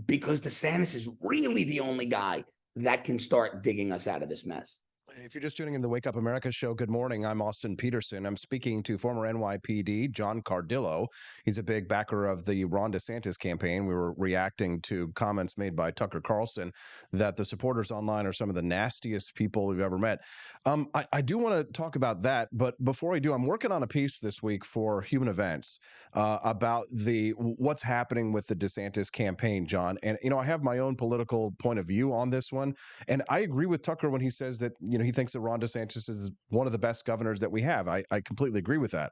because DeSantis is really the only guy that can start digging us out of this mess. If you're just tuning in to the Wake Up America show, good morning. I'm Austin Peterson. I'm speaking to former NYPD John Cardillo. He's a big backer of the Ron DeSantis campaign. We were reacting to comments made by Tucker Carlson that the supporters online are some of the nastiest people we've ever met. I do want to talk about that, but before I do, I'm working on a piece this week for Human Events about what's happening with the DeSantis campaign, John. And I have my own political point of view on this one, and I agree with Tucker when he says that he thinks that Ron DeSantis is one of the best governors that we have. I completely agree with that.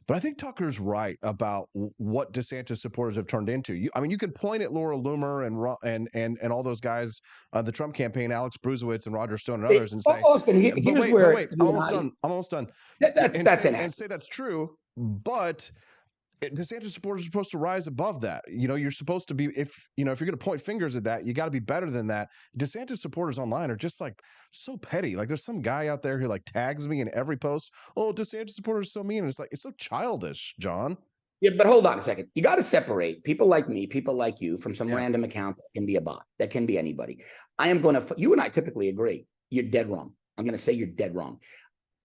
But I think Tucker's right about what DeSantis supporters have turned into. You can point at Laura Loomer and all those guys, the Trump campaign, Alex Bruzewitz and Roger Stone and others, and say, Austin, here's where I'm almost done. And say that's true, but DeSantis supporters are supposed to rise above that. You're supposed to be, if you're going to point fingers at that, you got to be better than that. DeSantis supporters online are just like so petty. Like there's some guy out there who like tags me in every post. Oh, DeSantis supporters are so mean. And it's so childish, John. Yeah, but hold on a second. You got to separate people like me, people like you from some random account that can be a bot. That can be anybody. You and I typically agree. You're dead wrong. I'm going to say you're dead wrong.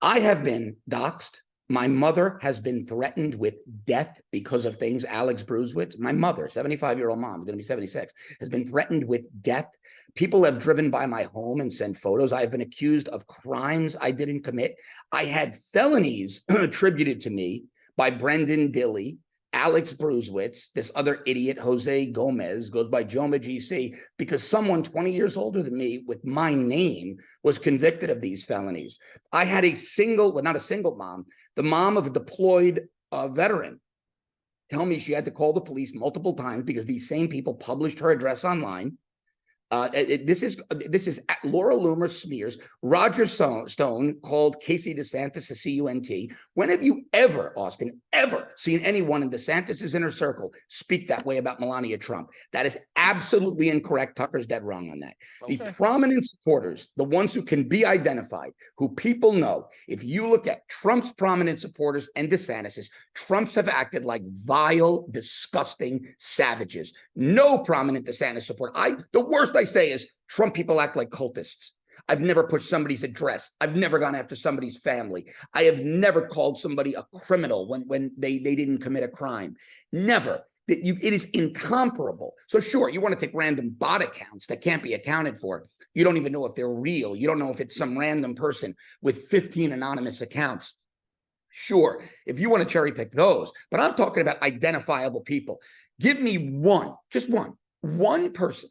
I have been doxxed. My mother has been threatened with death because of things. Alex Bruzewitz, my mother, 75-year-old mom, going to be 76, has been threatened with death. People have driven by my home and sent photos. I have been accused of crimes I didn't commit. I had felonies attributed to me by Brendan Dilley, Alex Bruzewitz, this other idiot, Jose Gomez, goes by Joma GC, because someone 20 years older than me with my name was convicted of these felonies. I had not a single mom, the mom of a deployed veteran, tell me she had to call the police multiple times because these same people published her address online. This is Laura Loomer smears. Roger Stone called Casey DeSantis a CUNT. When have you ever, Austin, seen anyone in DeSantis's inner circle speak that way about Melania Trump? That is absolutely incorrect. Tucker's dead wrong on that. Okay. The prominent supporters, the ones who can be identified, who people know, if you look at Trump's prominent supporters and DeSantis's, Trumps have acted like vile, disgusting savages. No prominent DeSantis supporter. The worst I say is Trump people act like cultists. I've never pushed somebody's address. I've never gone after somebody's family. I have never called somebody a criminal when they didn't commit a crime. Never. It is incomparable. So sure, you want to take random bot accounts that can't be accounted for. You don't even know if they're real. You don't know if it's some random person with 15 anonymous accounts. Sure, if you want to cherry pick those, but I'm talking about identifiable people. Give me just one person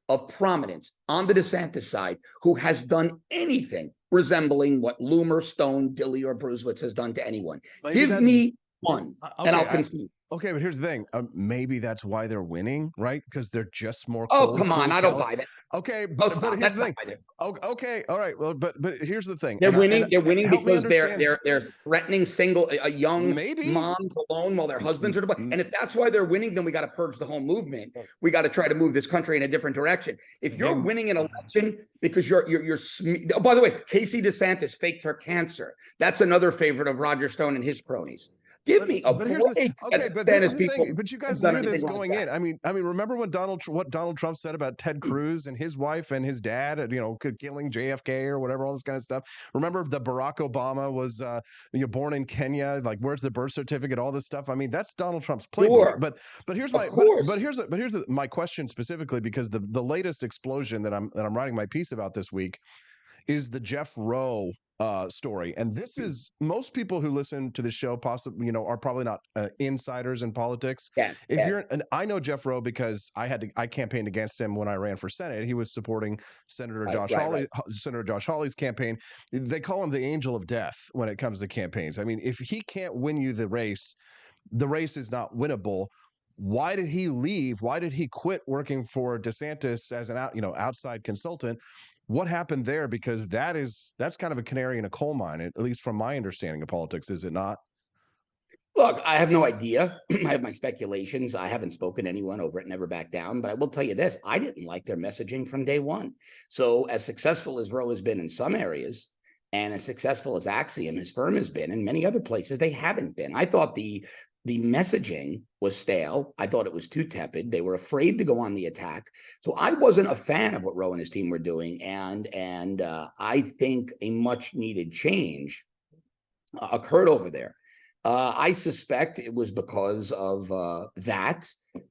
of prominence on the DeSantis side who has done anything resembling what Loomer, Stone, Dilley, or Bruzewitz has done to anyone. Give me one, and I'll concede. Okay, but here's the thing. Maybe that's why they're winning, right? Because they're just more. Oh, come on! I don't buy that. Okay, but here's the thing. Okay, all right. Well, but here's the thing. They're winning. They're winning because they're threatening young moms alone while their husbands are. And if that's why they're winning, then we got to purge the whole movement. We got to try to move this country in a different direction. If you're winning an election because you're oh, by the way, Casey DeSantis faked her cancer. That's another favorite of Roger Stone and his cronies. Give me a break. But this is the thing. But you guys knew this going in. I mean, remember when what Donald Trump said about Ted Cruz and his wife and his dad, killing JFK or whatever, all this kind of stuff. Remember that Barack Obama was born in Kenya. Like, where's the birth certificate? All this stuff. I mean, that's Donald Trump's playbook. But here's my question specifically, because the latest explosion that I'm writing my piece about this week is the Jeff Rowe story. And this is, most people who listen to the show possibly, are probably not insiders in politics. I know Jeff Rowe because I campaigned against him when I ran for Senate. He was supporting Senator Josh Hawley's campaign. They call him the angel of death when it comes to campaigns. I mean, if he can't win you the race is not winnable. Why did he leave? Why did he quit working for DeSantis as an outside consultant? What happened there? Because that's kind of a canary in a coal mine, at least from my understanding of politics, is it not? Look, I have no idea. I have my speculations. I haven't spoken to anyone over it, never back down. But I will tell you this, I didn't like their messaging from day one. So as successful as Roe has been in some areas, and as successful as Axiom, his firm, has been in many other places, they haven't been. I thought the The messaging was stale. I thought it was too tepid. They were afraid to go on the attack. So I wasn't a fan of what Roe and his team were doing. And I think a much needed change occurred over there. I suspect it was because of that.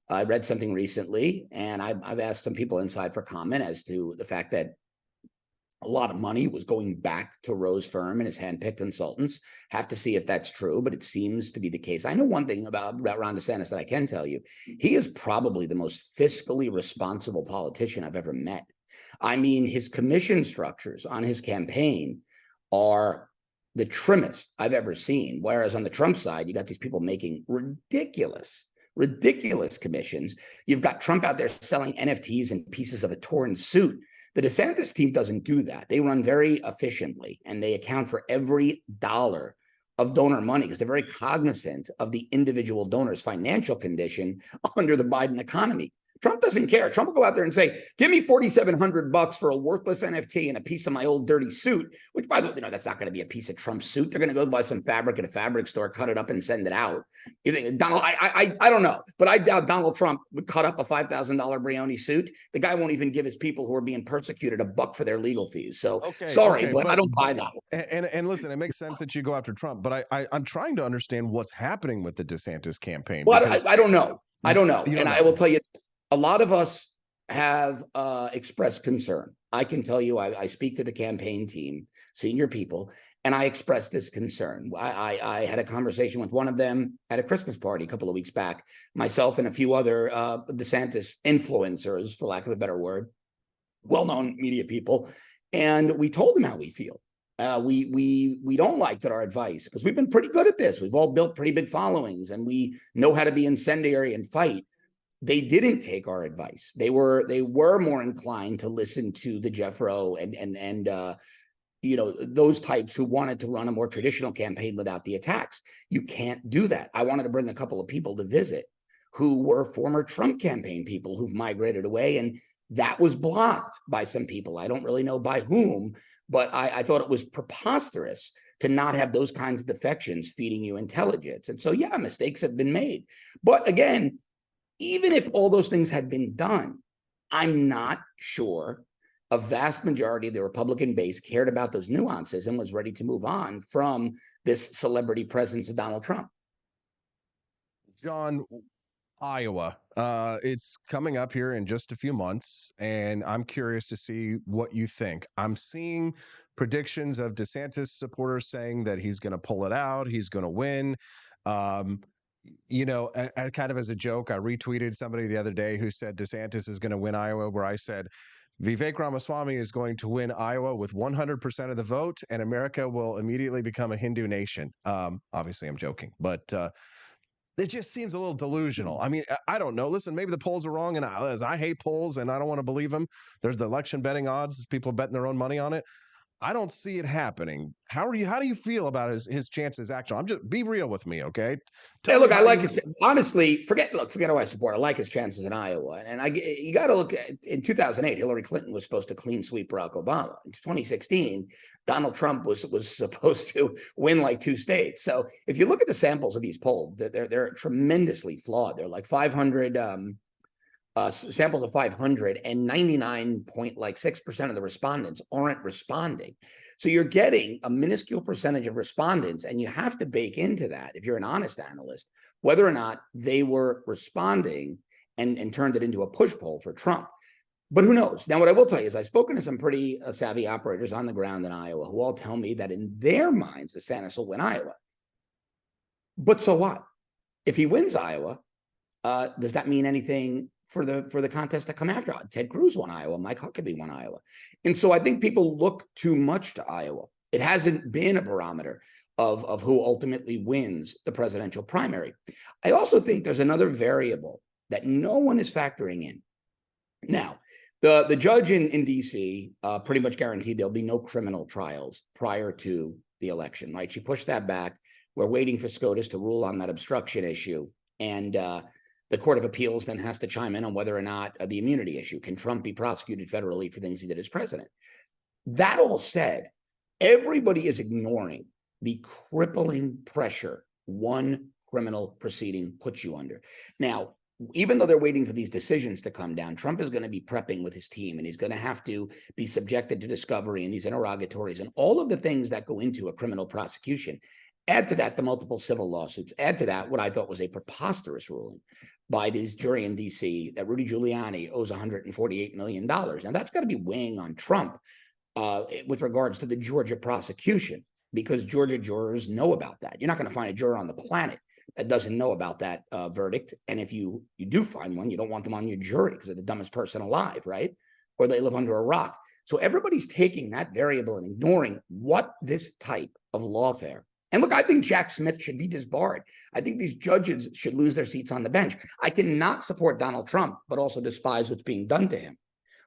I read something recently, and I've asked some people inside for comment as to the fact that a lot of money was going back to Roe's firm and his handpicked consultants. Have to see if that's true, but it seems to be the case. I know one thing about Ron DeSantis that I can tell you. He is probably the most fiscally responsible politician I've ever met. I mean, his commission structures on his campaign are the trimmest I've ever seen. Whereas on the Trump side, you got these people making ridiculous commissions. You've got Trump out there selling NFTs and pieces of a torn suit. The DeSantis team doesn't do that. They run very efficiently, and they account for every dollar of donor money because they're very cognizant of the individual donor's financial condition under the Biden economy. Trump doesn't care. Trump will go out there and say, give me $4,700 for a worthless NFT and a piece of my old dirty suit, which, by the way, that's not going to be a piece of Trump's suit. They're going to go buy some fabric at a fabric store, cut it up and send it out. You think Donald, I don't know, but I doubt Donald Trump would cut up a $5,000 Brioni suit. The guy won't even give his people who are being persecuted $1 for their legal fees. So but I don't buy that. And listen, it makes sense that you go after Trump, but I'm trying to understand what's happening with the DeSantis campaign. Well, I don't know. I will tell you, a lot of us have expressed concern. I can tell you, I speak to the campaign team, senior people, and I expressed this concern. I had a conversation with one of them at a Christmas party a couple of weeks back, myself and a few other DeSantis influencers, for lack of a better word, well-known media people, and we told them how we feel. We don't like that our advice, because we've been pretty good at this. We've all built pretty big followings, and we know how to be incendiary and fight. They didn't take our advice. They were more inclined to listen to the Jeff Rowe and those types who wanted to run a more traditional campaign without the attacks. You can't do that. I wanted to bring a couple of people to visit who were former Trump campaign people who've migrated away, and that was blocked by some people. I don't really know by whom, but I thought it was preposterous to not have those kinds of defections feeding you intelligence. And so, yeah, mistakes have been made. But again, even if all those things had been done, I'm not sure a vast majority of the Republican base cared about those nuances and was ready to move on from this celebrity presence of Donald Trump. John, Iowa, it's coming up here in just a few months, and I'm curious to see what you think. I'm seeing predictions of DeSantis supporters saying that he's going to pull it out, he's going to win. I kind of as a joke, I retweeted somebody the other day who said DeSantis is going to win Iowa, where I said Vivek Ramaswamy is going to win Iowa with 100% of the vote, and America will immediately become a Hindu nation. Obviously, I'm joking, but it just seems a little delusional. I mean, I don't know. Listen, maybe the polls are wrong, and I hate polls, and I don't want to believe them. There's the election betting odds; people are betting their own money on it. I don't see it happening. How do you feel about his chances? Actually, be real with me, okay? Hey, look, I like his, honestly, forget who I support. I like his chances in Iowa. And you got to look at, in 2008, Hillary Clinton was supposed to clean sweep Barack Obama. In 2016, Donald Trump was supposed to win like 2 states. So if you look at the samples of these polls, they're tremendously flawed. They're like 500 samples of 500, and 99.6% of the respondents aren't responding. So you're getting a minuscule percentage of respondents, and you have to bake into that, if you're an honest analyst, whether or not they were responding and turned it into a push poll for Trump. But who knows? Now, what I will tell you is I've spoken to some pretty savvy operators on the ground in Iowa who all tell me that in their minds, DeSantis will win Iowa. But so what? If he wins Iowa, does that mean anything for the contest that come after? Ted Cruz won Iowa. Mike Huckabee won Iowa. And so I think people look too much to Iowa. It hasn't been a barometer of who ultimately wins the presidential primary. I also think there's another variable that no one is factoring in. Now, the judge in D.C. Pretty much guaranteed there'll be no criminal trials prior to the election, right? She pushed that back. We're waiting for SCOTUS to rule on that obstruction issue. And the Court of Appeals then has to chime in on whether or not the immunity issue. Can Trump be prosecuted federally for things he did as president? That all said, everybody is ignoring the crippling pressure one criminal proceeding puts you under. Now, even though they're waiting for these decisions to come down, Trump is going to be prepping with his team, and he's going to have to be subjected to discovery and these interrogatories and all of the things that go into a criminal prosecution. Add to that the multiple civil lawsuits. Add to that what I thought was a preposterous ruling by this jury in D.C. that Rudy Giuliani owes $148 million. Now, that's got to be weighing on Trump with regards to the Georgia prosecution, because Georgia jurors know about that. You're not going to find a juror on the planet that doesn't know about that verdict. And if you do find one, you don't want them on your jury because they're the dumbest person alive, right? Or they live under a rock. So everybody's taking that variable and ignoring what this type of lawfare. And look, I think Jack Smith should be disbarred. I think these judges should lose their seats on the bench. I cannot support Donald Trump, but also despise what's being done to him,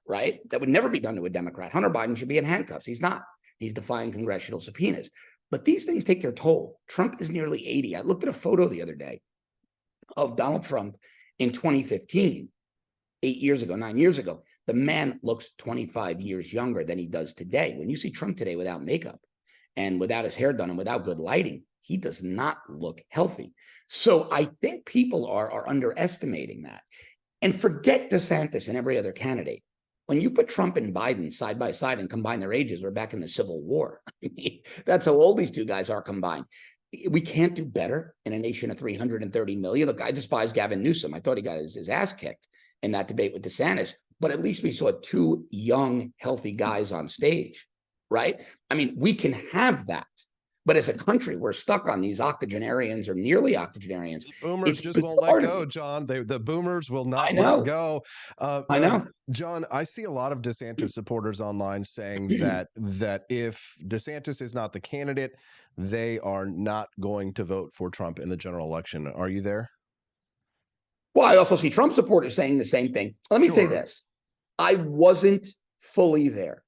right? That would never be done to a Democrat. Hunter Biden should be in handcuffs. He's not. He's defying congressional subpoenas. But these things take their toll. Trump is nearly 80. I looked at a photo the other day of Donald Trump in 2015, 9 years ago. The man looks 25 years younger than he does today. When you see Trump today without makeup and without his hair done and without good lighting, he does not look healthy. So I think people are underestimating that. And forget DeSantis and every other candidate. When you put Trump and Biden side by side and combine their ages, we're back in the Civil War. That's how old these two guys are combined. We can't do better in a nation of 330 million. Look, I despise Gavin Newsom. I thought he got his ass kicked in that debate with DeSantis, but at least we saw two young, healthy guys on stage, right? I mean, we can have that. But as a country, we're stuck on these octogenarians or nearly octogenarians. The boomers just won't let go, John. The boomers will not let go. I know. John, I see a lot of DeSantis supporters online saying that if DeSantis is not the candidate, they are not going to vote for Trump in the general election. Are you there? Well, I also see Trump supporters saying the same thing. Let me say this. I wasn't fully there.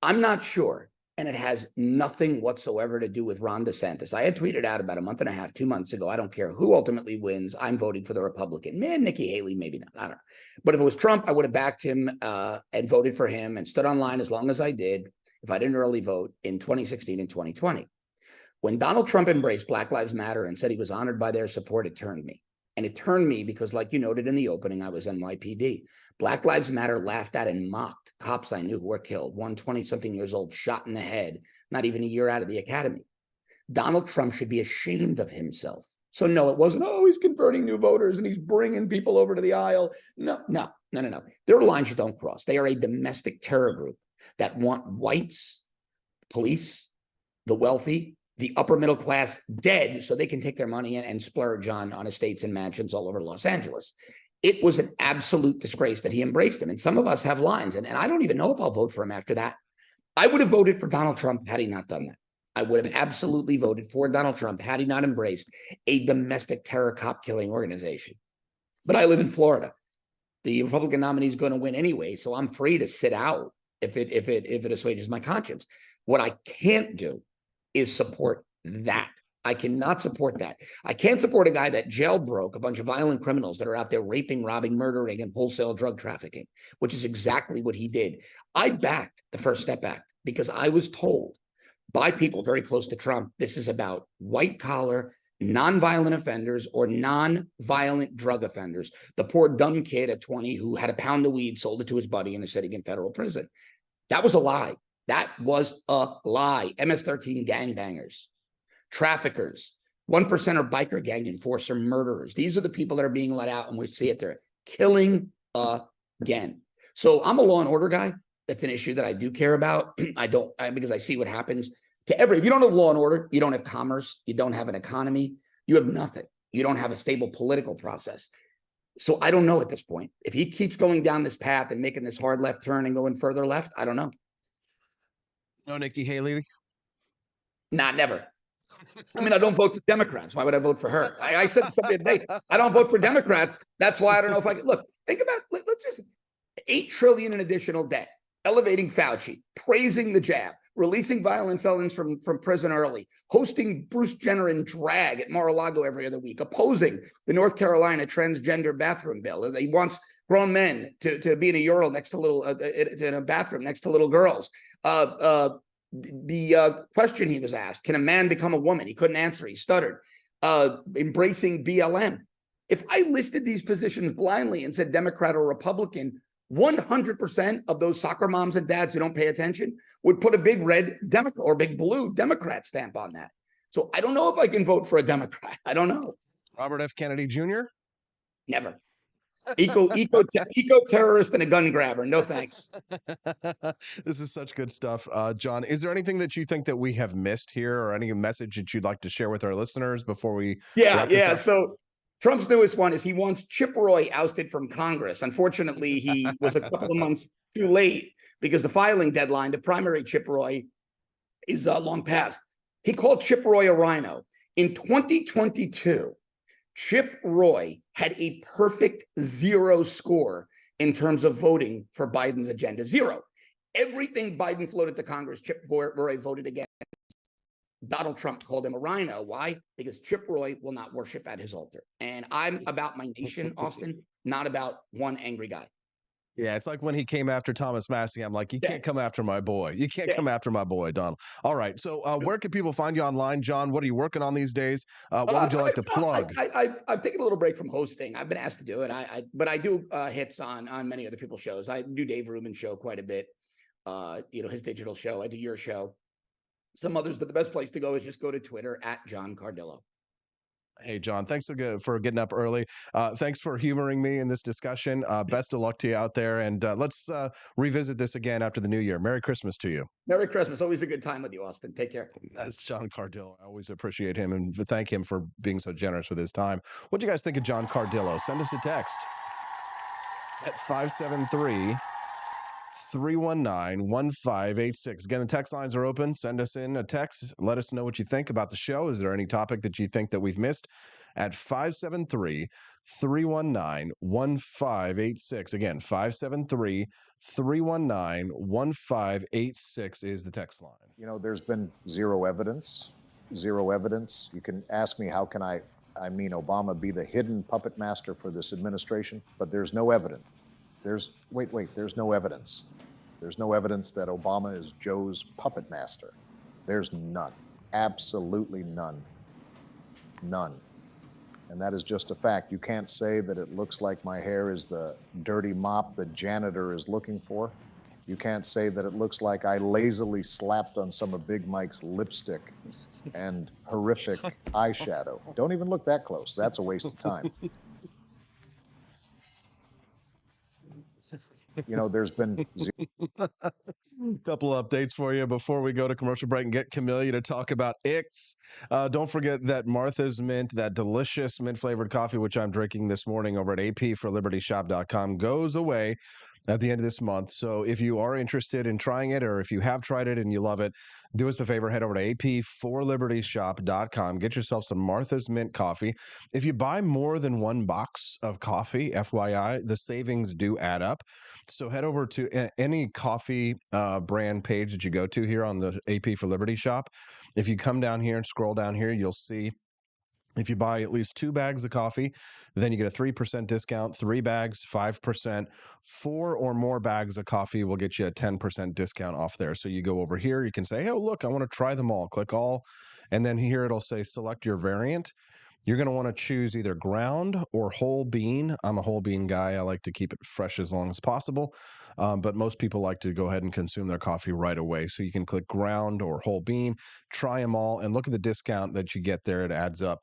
I'm not sure. And it has nothing whatsoever to do with Ron DeSantis. I had tweeted out about a month and a half, 2 months ago, I don't care who ultimately wins, I'm voting for the Republican. Man, Nikki Haley, maybe not. I don't know. But if it was Trump, I would have backed him and voted for him and stood online as long as I did if I didn't early vote in 2016 and 2020. When Donald Trump embraced Black Lives Matter and said he was honored by their support, it turned me. And it turned me because, like you noted in the opening, I was NYPD. Black Lives Matter laughed at and mocked cops I knew who were killed. One 20-something years old shot in the head, not even a year out of the academy. Donald Trump should be ashamed of himself. So no, it wasn't, oh, he's converting new voters and he's bringing people over to the aisle. No. There are lines you don't cross. They are a domestic terror group that want whites, police, the wealthy, the upper middle class dead so they can take their money and splurge on estates and mansions all over Los Angeles. It was an absolute disgrace that he embraced them. And some of us have lines, and I don't even know if I'll vote for him after that. I would have voted for Donald Trump had he not done that. I would have absolutely voted for Donald Trump had he not embraced a domestic terror cop killing organization. But I live in Florida. The Republican nominee is going to win anyway, so I'm free to sit out if it assuages my conscience. What I can't do is support that. I cannot support that. I can't support a guy that jailbroke a bunch of violent criminals that are out there raping, robbing, murdering, and wholesale drug trafficking, which is exactly what he did. I backed the First Step Act because I was told by people very close to Trump, this is about white-collar, non-violent offenders or non-violent drug offenders. The poor dumb kid at 20 who had a pound of weed, sold it to his buddy, and is sitting in federal prison. That was a lie. That was a lie. MS-13 gangbangers, traffickers, 1%er biker gang enforcer murderers. These are the people that are being let out, and we see it there, killing again. So I'm a law and order guy. That's an issue that I do care about. Because I see what happens to if you don't have law and order, you don't have commerce, you don't have an economy, you have nothing. You don't have a stable political process. So I don't know at this point. If he keeps going down this path and making this hard left turn and going further left, I don't know. No, Nikki Haley? Nah, never. I mean, I don't vote for Democrats. Why would I vote for her? I said to somebody today, I don't vote for Democrats. That's why I don't know if I can. Look, think about, let's just, $8 trillion in additional debt, elevating Fauci, praising the jab, releasing violent felons from prison early, hosting Bruce Jenner in drag at Mar-a-Lago every other week, opposing the North Carolina transgender bathroom bill. He wants grown men to be in a urinal next to in a bathroom next to little girls. The question he was asked, can a man become a woman? He couldn't answer. He stuttered. embracing BLM. If I listed these positions blindly and said Democrat or Republican, 100% of those soccer moms and dads who don't pay attention would put a big red Democrat or big blue Democrat stamp on that. So I don't know if I can vote for a Democrat. I don't know. Robert F. Kennedy Jr.? Never. Eco terrorist and a gun grabber. No thanks. This is such good stuff. John, is there anything that you think that we have missed here, or any message that you'd like to share with our listeners before we wrap this up? So Trump's newest one is he wants Chip Roy ousted from Congress. Unfortunately, he was a couple of months too late because the filing deadline to primary Chip Roy is long past. He called Chip Roy a rhino. In 2022, Chip Roy had a perfect 0 score in terms of voting for Biden's agenda. 0. Everything Biden floated to Congress, Chip Roy voted against. Donald Trump called him a rhino. Why? Because Chip Roy will not worship at his altar. And I'm about my nation, Austin, not about one angry guy. Yeah, it's like when he came after Thomas Massey. I'm like, you can't come after my boy. You can't come after my boy, Donald. All right. So where can people find you online, John? What are you working on these days? What would you like to plug? I've taken a little break from hosting. I've been asked to do it. But I do hits on many other people's shows. I do Dave Rubin's show quite a bit. His digital show. I do your show. Some others, but the best place to go is just go to Twitter at John Cardillo. Hey, John, thanks for getting up early. Thanks for humoring me in this discussion. Best of luck to you out there. And let's revisit this again after the new year. Merry Christmas to you. Merry Christmas. Always a good time with you, Austin. Take care. That's John Cardillo. I always appreciate him and thank him for being so generous with his time. What do you guys think of John Cardillo? Send us a text at 573 319-1586. Again, the text lines are open. Send us in a text. Let us know what you think about the show. Is there any topic that you think that we've missed? At 573-319-1586. Again, 573-319-1586 is the text line. There's been zero evidence. Zero evidence. You can ask me, how can Obama be the hidden puppet master for this administration? But there's no evidence. There's no evidence. There's no evidence that Obama is Joe's puppet master. There's none. Absolutely none. None. And that is just a fact. You can't say that it looks like my hair is the dirty mop the janitor is looking for. You can't say that it looks like I lazily slapped on some of Big Mike's lipstick and horrific eyeshadow. Don't even look that close. That's a waste of time. There's been a couple of updates for you before we go to commercial break and get Camellia to talk about icks. Don't forget that Martha's Mint, that delicious mint flavored coffee, which I'm drinking this morning over at apforlibertyshop.com, goes away at the end of this month. So if you are interested in trying it, or if you have tried it and you love it, do us a favor, head over to apforlibertyshop.com. Get yourself some Martha's Mint coffee. If you buy more than one box of coffee, FYI, the savings do add up. So head over to any coffee brand page that you go to here on the AP for Liberty shop. If you come down here and scroll down here, you'll see if you buy at least 2 bags of coffee, then you get a 3% discount. 3 bags, 5%. 4 or more bags of coffee will get you a 10% discount off there. So you go over here, you can say, oh, look, I want to try them all. Click all. And then here it'll say select your variant. You're going to want to choose either ground or whole bean. I'm a whole bean guy. I like to keep it fresh as long as possible. But most people like to go ahead and consume their coffee right away. So you can click ground or whole bean, try them all, and look at the discount that you get there. It adds up.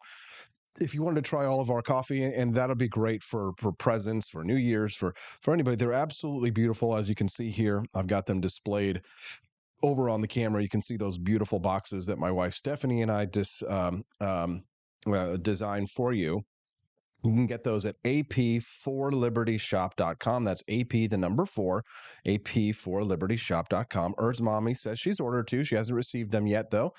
If you wanted to try all of our coffee, and that'll be great for presents, for New Year's, for anybody. They're absolutely beautiful. As you can see here, I've got them displayed over on the camera. You can see those beautiful boxes that my wife Stephanie and I designed for you. You can get those at apforlibertyshop.com. That's AP, the number 4, apforlibertyshop.com. Ers Mommy says she's ordered 2. She hasn't received them yet, though.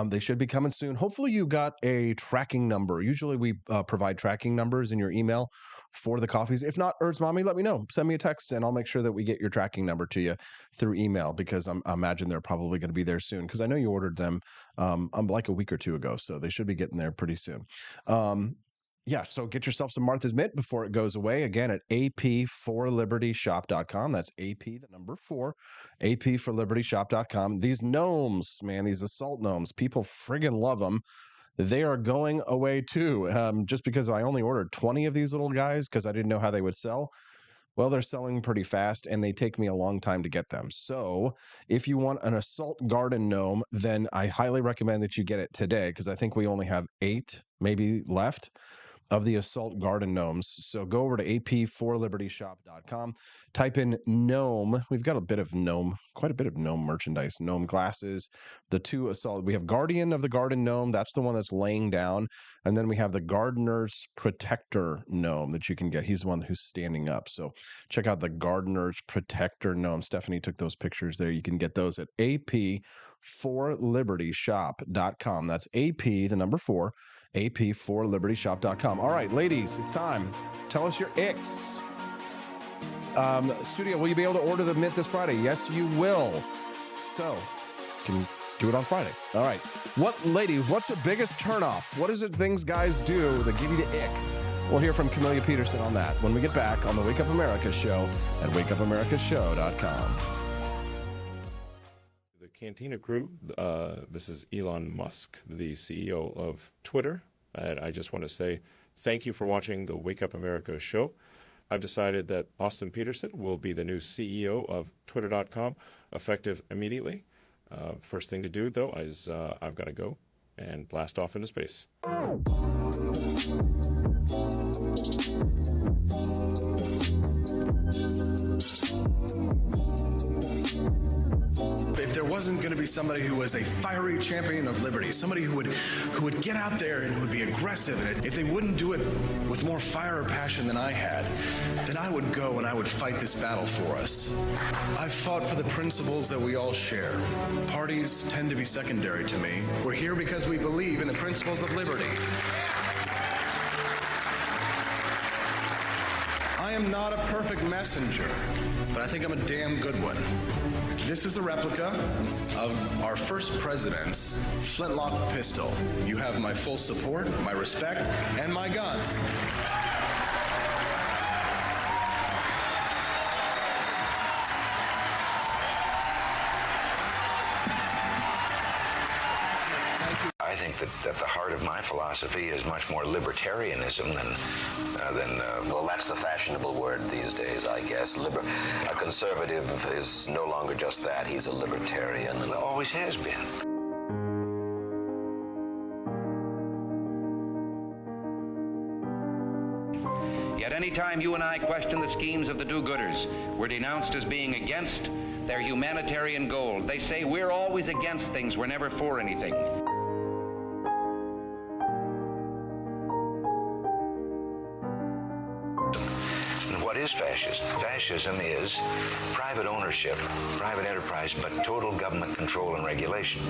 They should be coming soon. Hopefully you got a tracking number. Usually we provide tracking numbers in your email for the coffees. If not, Ers Mommy, let me know. Send me a text, and I'll make sure that we get your tracking number to you through email, because I imagine they're probably going to be there soon, because I know you ordered them like a week or 2 ago, so they should be getting there pretty soon. Yeah, so get yourself some Martha's Mint before it goes away. Again, at apforlibertyshop.com. That's AP, the number 4, apforlibertyshop.com. These gnomes, man, these assault gnomes, people friggin' love them. they are going away too. Just because I only ordered 20 of these little guys because I didn't know how they would sell. Well, they're selling pretty fast and they take me a long time to get them. So if you want an assault garden gnome, then I highly recommend that you get it today because I think we only have 8 maybe left of the assault garden gnomes. So go over to ap4libertyshop.com, type in gnome. We've got quite a bit of gnome merchandise, gnome glasses, the 2 assault. We have Guardian of the Garden Gnome. That's the one that's laying down. And then we have the Gardener's Protector Gnome that you can get. He's the one who's standing up. So check out the Gardener's Protector Gnome. Stephanie took those pictures there. You can get those at ap4libertyshop.com. That's AP, the number 4, ap4libertyshop.com. All right, ladies, it's time. Tell us your icks. Studio, will you be able to order the mint this Friday? Yes, you will. So, you can do it on Friday. All right. What's the biggest turnoff? What is it things guys do that give you the ick? We'll hear from Camellia Peterson on that when we get back on the Wake Up America show at wakeupAmericaShow.com. The Cantina Crew, this is Elon Musk, the CEO of Twitter. And I just want to say thank you for watching the Wake Up America show. I've decided that Austin Peterson will be the new CEO of Twitter.com, effective immediately. First thing to do, though, is I've got to go and blast off into space. If there wasn't going to be somebody who was a fiery champion of liberty, somebody who would get out there and who would be aggressive, and if they wouldn't do it with more fire or passion than I had, then I would go and I would fight this battle for us. I've fought for the principles that we all share. Parties tend to be secondary to me. We're here because we believe in the principles of liberty. I am not a perfect messenger, but I think I'm a damn good one. This is a replica of our first president's flintlock pistol. You have my full support, my respect, and my gun. I think that the heart of my philosophy is much more libertarianism than well, that's the fashionable word these days, I guess. A conservative is no longer just that. He's a libertarian and always has been. Yet any time you and I question the schemes of the do-gooders, we're denounced as being against their humanitarian goals. They say we're always against things, we're never for anything. What is fascism? Fascism is private ownership, private enterprise, but total government control and regulation.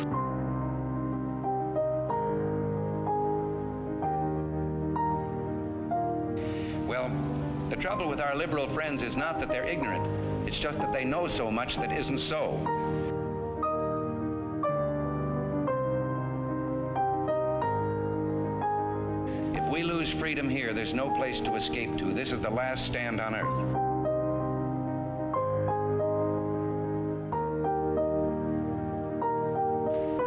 Well, the trouble with our liberal friends is not that they're ignorant. It's just that they know so much that isn't so. If we lose freedom here, there's no place to escape to. This is the last stand on earth.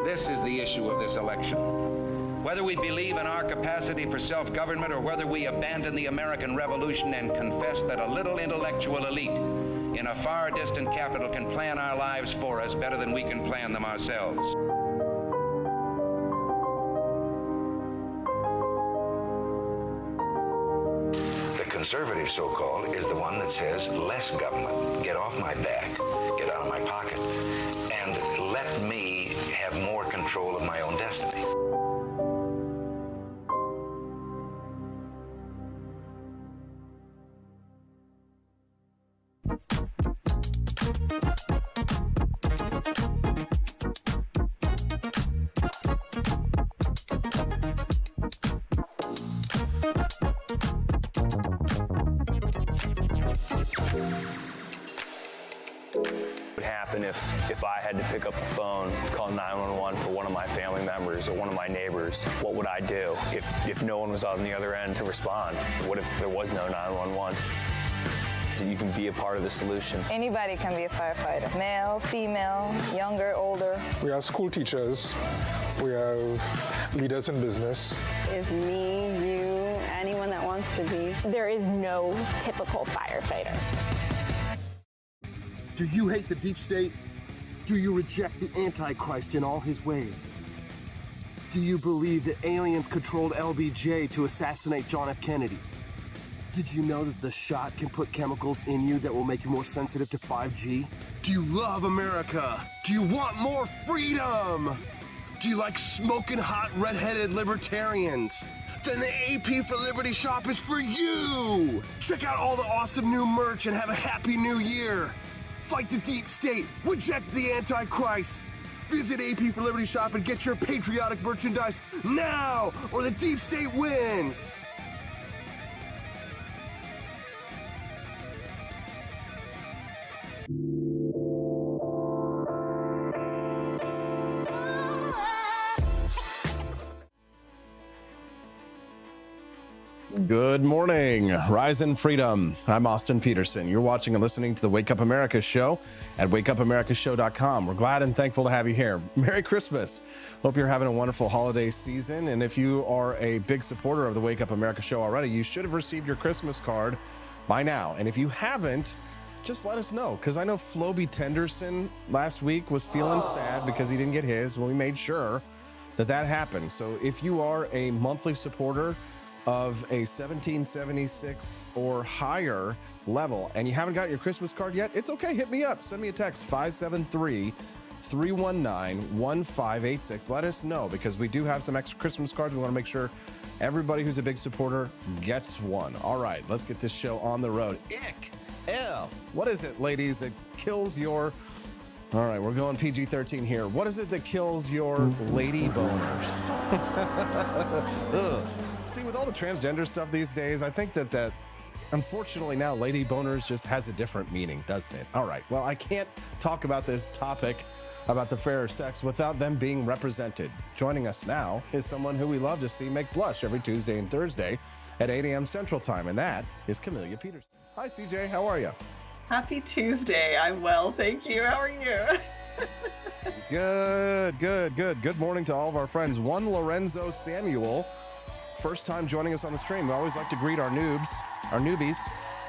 This is the issue of this election. Whether we believe in our capacity for self-government or whether we abandon the American Revolution and confess that a little intellectual elite in a far distant capital can plan our lives for us better than we can plan them ourselves. The conservative, so-called, is the one that says less government, get off my back, get out of my pocket, and let me have more control of my own destiny. What would happen if I had to pick up the phone, call 911 for one of my family members or one of my neighbors? What would I do if no one was on the other end to respond? What if there was no 911? you can be a part of the solution. Anybody can be a firefighter. Male, female, younger, older. We have school teachers. We have leaders in business. Is me, you, anyone that wants to be. There is no typical firefighter. Do you hate the deep state? Do you reject the Antichrist in all his ways? Do you believe that aliens controlled LBJ to assassinate John F. Kennedy? Did you know that the shot can put chemicals in you that will make you more sensitive to 5G? Do you love America? Do you want more freedom? Do you like smoking hot redheaded libertarians? Then the AP for Liberty shop is for you! Check out all the awesome new merch and have a happy new year! Fight the deep state, reject the Antichrist! Visit AP for Liberty shop and get your patriotic merchandise now, or the deep state wins! Good morning, Rise in Freedom. I'm Austin Peterson. You're watching and listening to the Wake Up America show at wakeupAmericaShow.com. We're glad and thankful to have you here. Merry Christmas. Hope you're having a wonderful holiday season. And if you are a big supporter of the Wake Up America show already, you should have received your Christmas card by now. And if you haven't, just let us know, because I know Floby Tenderson last week was feeling sad because he didn't get his. Well, we made sure that happened. So if you are a monthly supporter of a 1776 or higher level and you haven't got your Christmas card yet, it's okay. Hit me up. Send me a text, 573-319-1586. Let us know, because we do have some extra Christmas cards. We want to make sure everybody who's a big supporter gets one. All right, let's get this show on the road. Ick. Ew. What is it, ladies, that kills your... All right, we're going PG-13 here. What is it that kills your lady boners? Ugh. See, with all the transgender stuff these days, I think that unfortunately now lady boners just has a different meaning, doesn't it? All right, well, I can't talk about this topic about the fairer sex without them being represented. Joining us now is someone who we love to see make blush every Tuesday and Thursday at 8 a.m. Central Time, and that is Camellia Peterson. Hi, CJ, how are you? Happy Tuesday. I'm well, thank you. How are you? Good. Good morning to all of our friends. One Lorenzo Samuel, first time joining us on the stream. We always like to greet our newbies,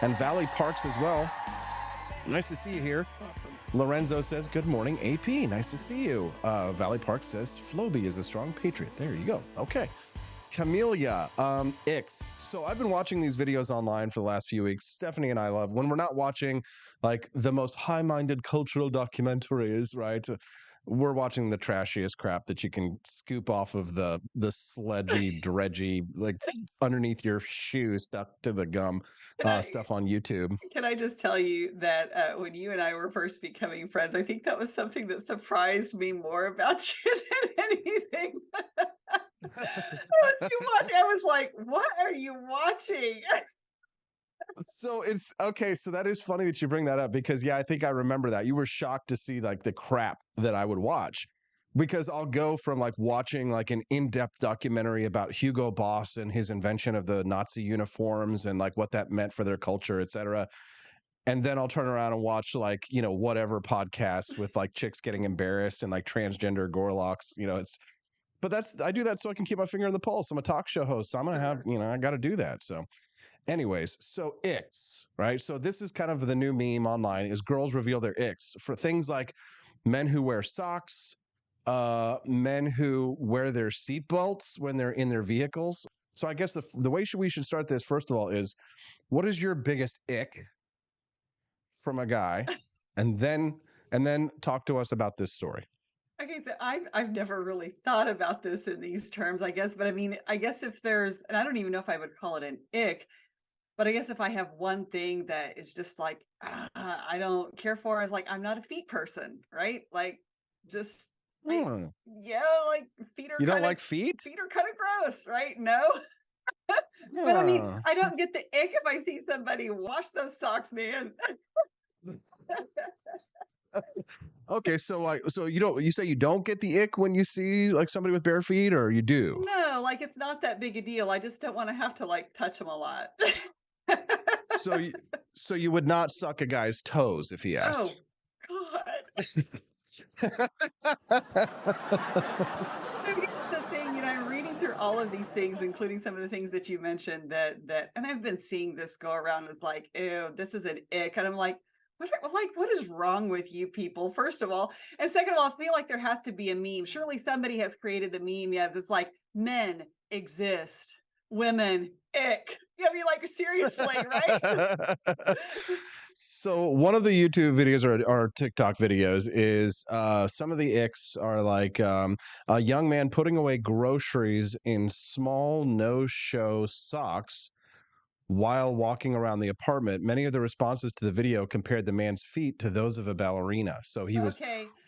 and Valley Parks as well. Nice to see you here. Awesome. Lorenzo says, good morning, AP. Nice to see you. Valley Parks says, Floby is a strong patriot. There you go. Okay. Camellia, icks. So I've been watching these videos online for the last few weeks. Stephanie and I love when we're not watching like the most high-minded cultural documentaries, right? We're watching the trashiest crap that you can scoop off of the sledgy, dredgy, like underneath your shoe stuck to the gum stuff on YouTube. Can I just tell you that when you and I were first becoming friends, I think that was something that surprised me more about you than anything. I was like, what are you watching? So it's okay. So that is funny that you bring that up, because I think I remember that you were shocked to see like the crap that I would watch, because I'll go from like watching like an in-depth documentary about Hugo Boss and his invention of the Nazi uniforms and like what that meant for their culture, etc. And then I'll turn around and watch like, whatever podcasts with like chicks getting embarrassed and like transgender gorlocks, but I do that so I can keep my finger on the pulse. I'm a talk show host. I'm going to have, I got to do that. So anyways, so icks, right? So this is kind of the new meme online, is girls reveal their icks for things like men who wear socks, men who wear their seatbelts when they're in their vehicles. So I guess the way we should start this, first of all, is what is your biggest ick from a guy? And then talk to us about this story. Okay, so I've never really thought about this in these terms, I guess. But I mean, I guess if there's, and I don't even know if I would call it an ick, but I guess if I have one thing that is just like, I don't care for, is like, I'm not a feet person, right? Like, just, like, like feet are You don't like feet? Feet are kind of gross, right? No. But I mean, I don't get the ick if I see somebody wash those socks, man. Okay, so you say you don't get the ick when you see like somebody with bare feet, or you do? No, like it's not that big a deal. I just don't want to have to like touch them a lot. So you would not suck a guy's toes if he asked. Oh God. So here's the thing, I'm reading through all of these things, including some of the things that you mentioned that, and I've been seeing this go around. It's like, ew, this is an ick. And I'm like, what is wrong with you people? First of all, and second of all, I feel like there has to be a meme. Surely somebody has created the meme. Yeah, that's like men exist, women ick. I mean, like seriously, right? So one of the YouTube videos or TikTok videos is some of the icks are like a young man putting away groceries in small no-show socks while walking around the apartment. Many of the responses to the video compared the man's feet to those of a ballerina. So he was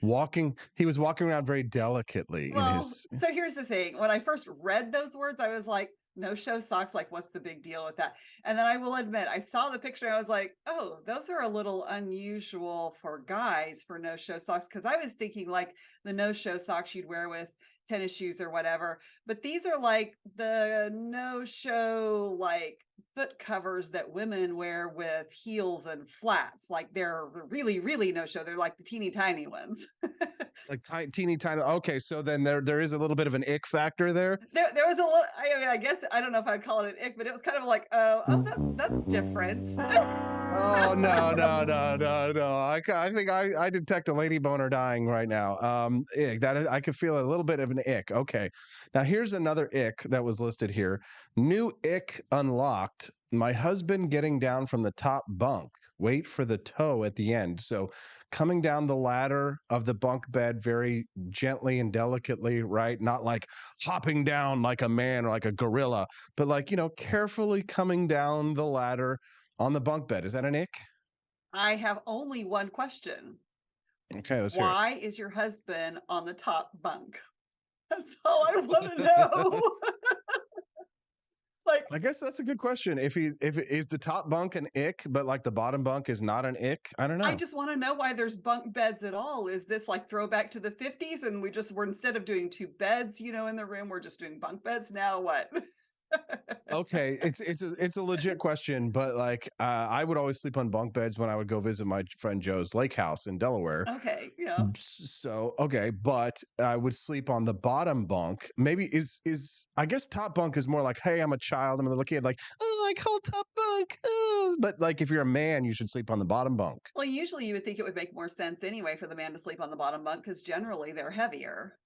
walking around very delicately in his. So here's the thing. When I first read those words, I was like, no show socks, like what's the big deal with that? And then I will admit, I saw the picture and I was like, oh, those are a little unusual for guys for no show socks, because I was thinking like the no show socks you'd wear with tennis shoes or whatever, but these are like the no show like foot covers that women wear with heels and flats. Like they're really no show. They're like the teeny tiny ones. Like teeny tiny. Okay, so then there is a little bit of an ick factor there. There was a little. I mean, I guess I don't know if I'd call it an ick, but it was kind of like, oh, that's different. Oh no! I think I detect a lady boner dying right now. Ick. I could feel a little bit of an ick. Okay, now here's another ick that was listed here. New ick unlocked. My husband getting down from the top bunk. Wait for the toe at the end. So coming down the ladder of the bunk bed very gently and delicately, right? Not like hopping down like a man or like a gorilla, but like, carefully coming down the ladder on the bunk bed. Is that an ick? I have only one question. Okay, let's hear it. Why is your husband on the top bunk? That's all I want to know. Like, I guess that's a good question. If is the top bunk an ick, but like the bottom bunk is not an ick? I don't know. I just want to know why there's bunk beds at all. Is this like throwback to the 50s and we're instead of doing two beds, in the room, we're just doing bunk beds? Now what? Okay, it's a legit question, but like I would always sleep on bunk beds when I would go visit my friend Joe's lake house in Delaware. Okay, yeah. So okay, but I would sleep on the bottom bunk. Maybe is I guess top bunk is more like, hey, I'm a child, I'm a little kid, like, oh, I call top bunk. Oh. But like if you're a man, you should sleep on the bottom bunk. Well, usually you would think it would make more sense anyway for the man to sleep on the bottom bunk because generally they're heavier.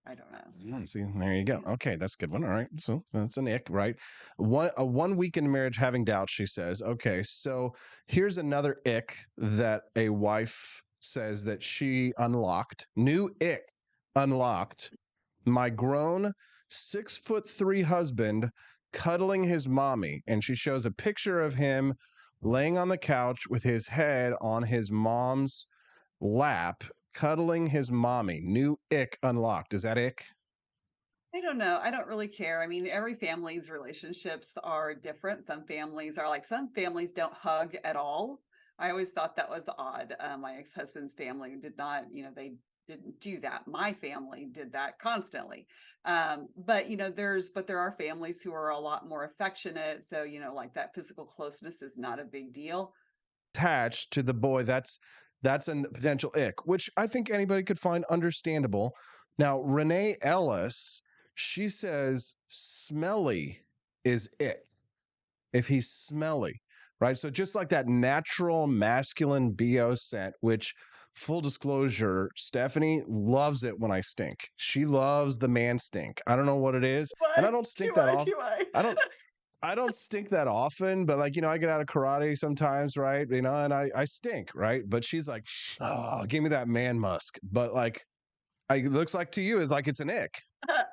I don't know. See, there you go. Okay, that's a good one. All right, so that's an ick, right? One week in marriage having doubts, she says. Okay, so here's another ick that a wife says that she unlocked. New ick unlocked. My grown 6'3" husband cuddling his mommy, and she shows a picture of him laying on the couch with his head on his mom's lap, cuddling his mommy. New ick unlocked. Is that ick? I don't know. I don't really care. I mean, every family's relationships are different. Some families don't hug at all. I always thought that was odd. My ex-husband's family did not, they didn't do that. My family did that constantly. But there are families who are a lot more affectionate. So, like that physical closeness is not a big deal. Attached to the boy, that's a potential ick, which I think anybody could find understandable. Now, Renee Ellis, she says smelly is ick. If he's smelly, right? So just like that natural masculine BO scent, which full disclosure, Stephanie loves it when I stink. She loves the man stink. I don't know what it is. And I don't stink that often. I don't stink that often, but like, I get out of karate sometimes, right? And I stink, right? But she's like, oh, give me that man musk. But like, it looks like to you is like it's an ick.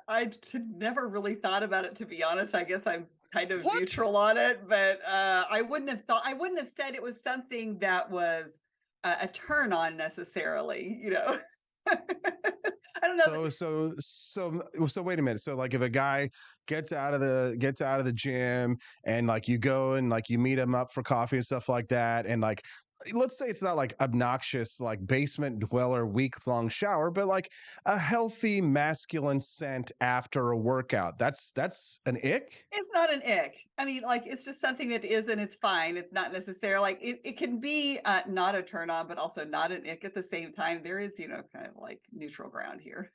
I never really thought about it, to be honest. I guess I'm kind of neutral on it, but I wouldn't have said it was something that was a turn on necessarily, I don't know. So wait a minute. So like if a guy gets out of the gym and like you go and like you meet him up for coffee and stuff like that, and like let's say it's not like obnoxious, like basement dweller, week-long shower, but like a healthy masculine scent after a workout. That's an ick. It's not an ick. I mean, like, it's just something that is, and it's fine. It's not necessarily like it can be not a turn on, but also not an ick at the same time. There is, kind of like neutral ground here.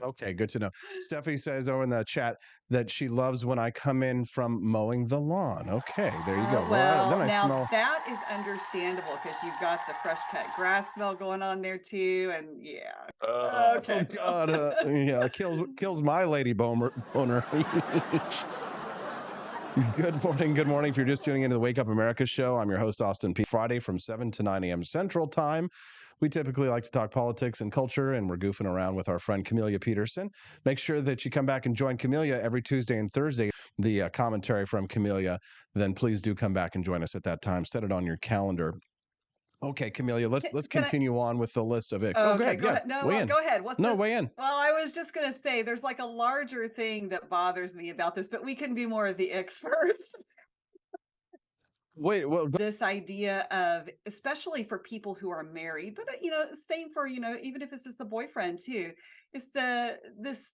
Okay, good to know. Stephanie says in the chat that she loves when I come in from mowing the lawn. Okay, there you go. Well, then I now smell. that is understandable because you've got the fresh cut grass smell going on there too, and yeah. Okay. Oh God, yeah, kills my lady boner. Good morning. If you're just tuning into the Wake Up America show, I'm your host, Austin P. Friday from 7 to 9 a.m. Central Time. We typically like to talk politics and culture, and we're goofing around with our friend Camelia Peterson. Make sure that you come back and join Camelia every Tuesday and Thursday, the commentary from Camelia. Then please do come back and join us at that time. Set it on your calendar. Okay, Camelia, let's continue on with the list of it. Okay, go ahead. No, go ahead. Weigh in. Well, I was just going to say there's like a larger thing that bothers me about this, but we can do more of the icks first. Wait, well, this idea of, especially for people who are married, but same for, even if it's just a boyfriend too, it's this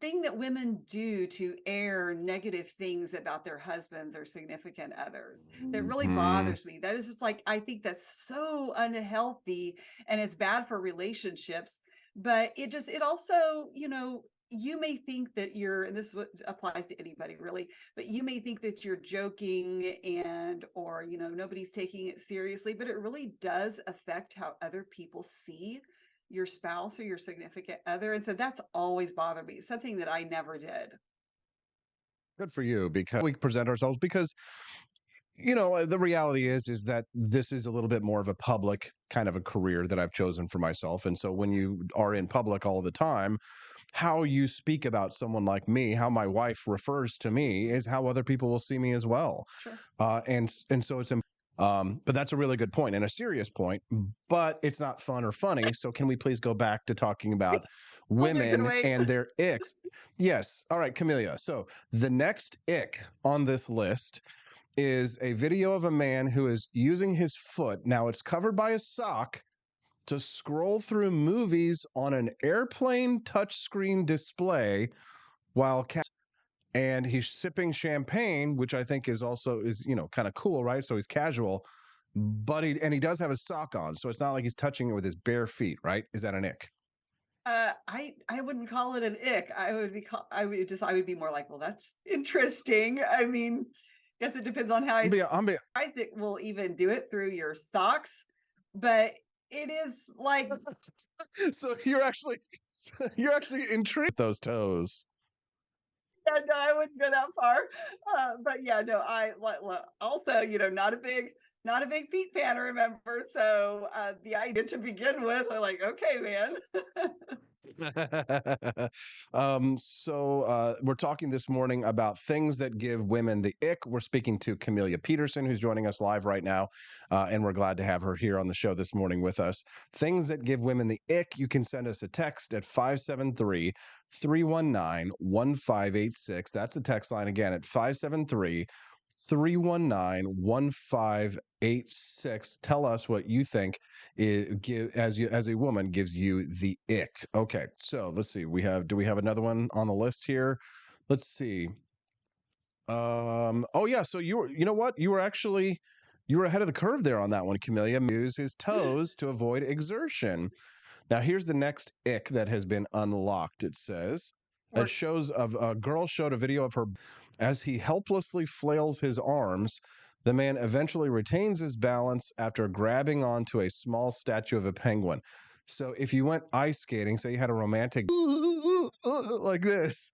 thing that women do to air negative things about their husbands or significant others that really bothers me. That is just like, I think that's so unhealthy and it's bad for relationships, but it also, you may think that and this applies to anybody really, but you may think that you're joking or nobody's taking it seriously, but it really does affect how other people see your spouse or your significant other. And so that's always bothered me. Something that I never did. Good for you, because we present ourselves because, the reality is that this is a little bit more of a public kind of a career that I've chosen for myself. And so when you are in public all the time, how you speak about someone like me, how my wife refers to me is how other people will see me as well. Sure. And so it's but that's a really good point and a serious point, but it's not fun or funny. So can we please go back to talking about women and their icks? Yes. All right, Camelia. So the next ick on this list is a video of a man who is using his foot. Now it's covered by a sock to scroll through movies on an airplane touchscreen display and he's sipping champagne, which I think is kind of cool, right? So he's casual, but he does have a sock on, so it's not like he's touching it with his bare feet, right? Is that an ick? I wouldn't call it an ick. I would be more like, well, that's interesting. I mean, I guess it depends on how Isaac will even do it through your socks, but it is like. So you're actually intrigued with those toes. Yeah, no, I wouldn't go that far. But yeah, no, also, not a big feet fan, remember? So the idea to begin with, I'm like, okay, man. So we're talking this morning about things that give women the ick. We're speaking to Camelia Peterson, who's joining us live right now, and we're glad to have her here on the show this morning with us. Things that give women the ick. You can send us a text at 573-319-1586. That's the text line again at 573-319-1586. Tell us what you think as a woman gives you the ick. Okay, so let's see. Do we have another one on the list here? Let's see. Oh yeah, so you were ahead of the curve there on that one, Camelia. Use his toes to avoid exertion. Now here's the next ick that has been unlocked. It says a girl showed a video of her as he helplessly flails his arms. The man eventually retains his balance after grabbing onto a small statue of a penguin. So if you went ice skating, say you had a romantic like this,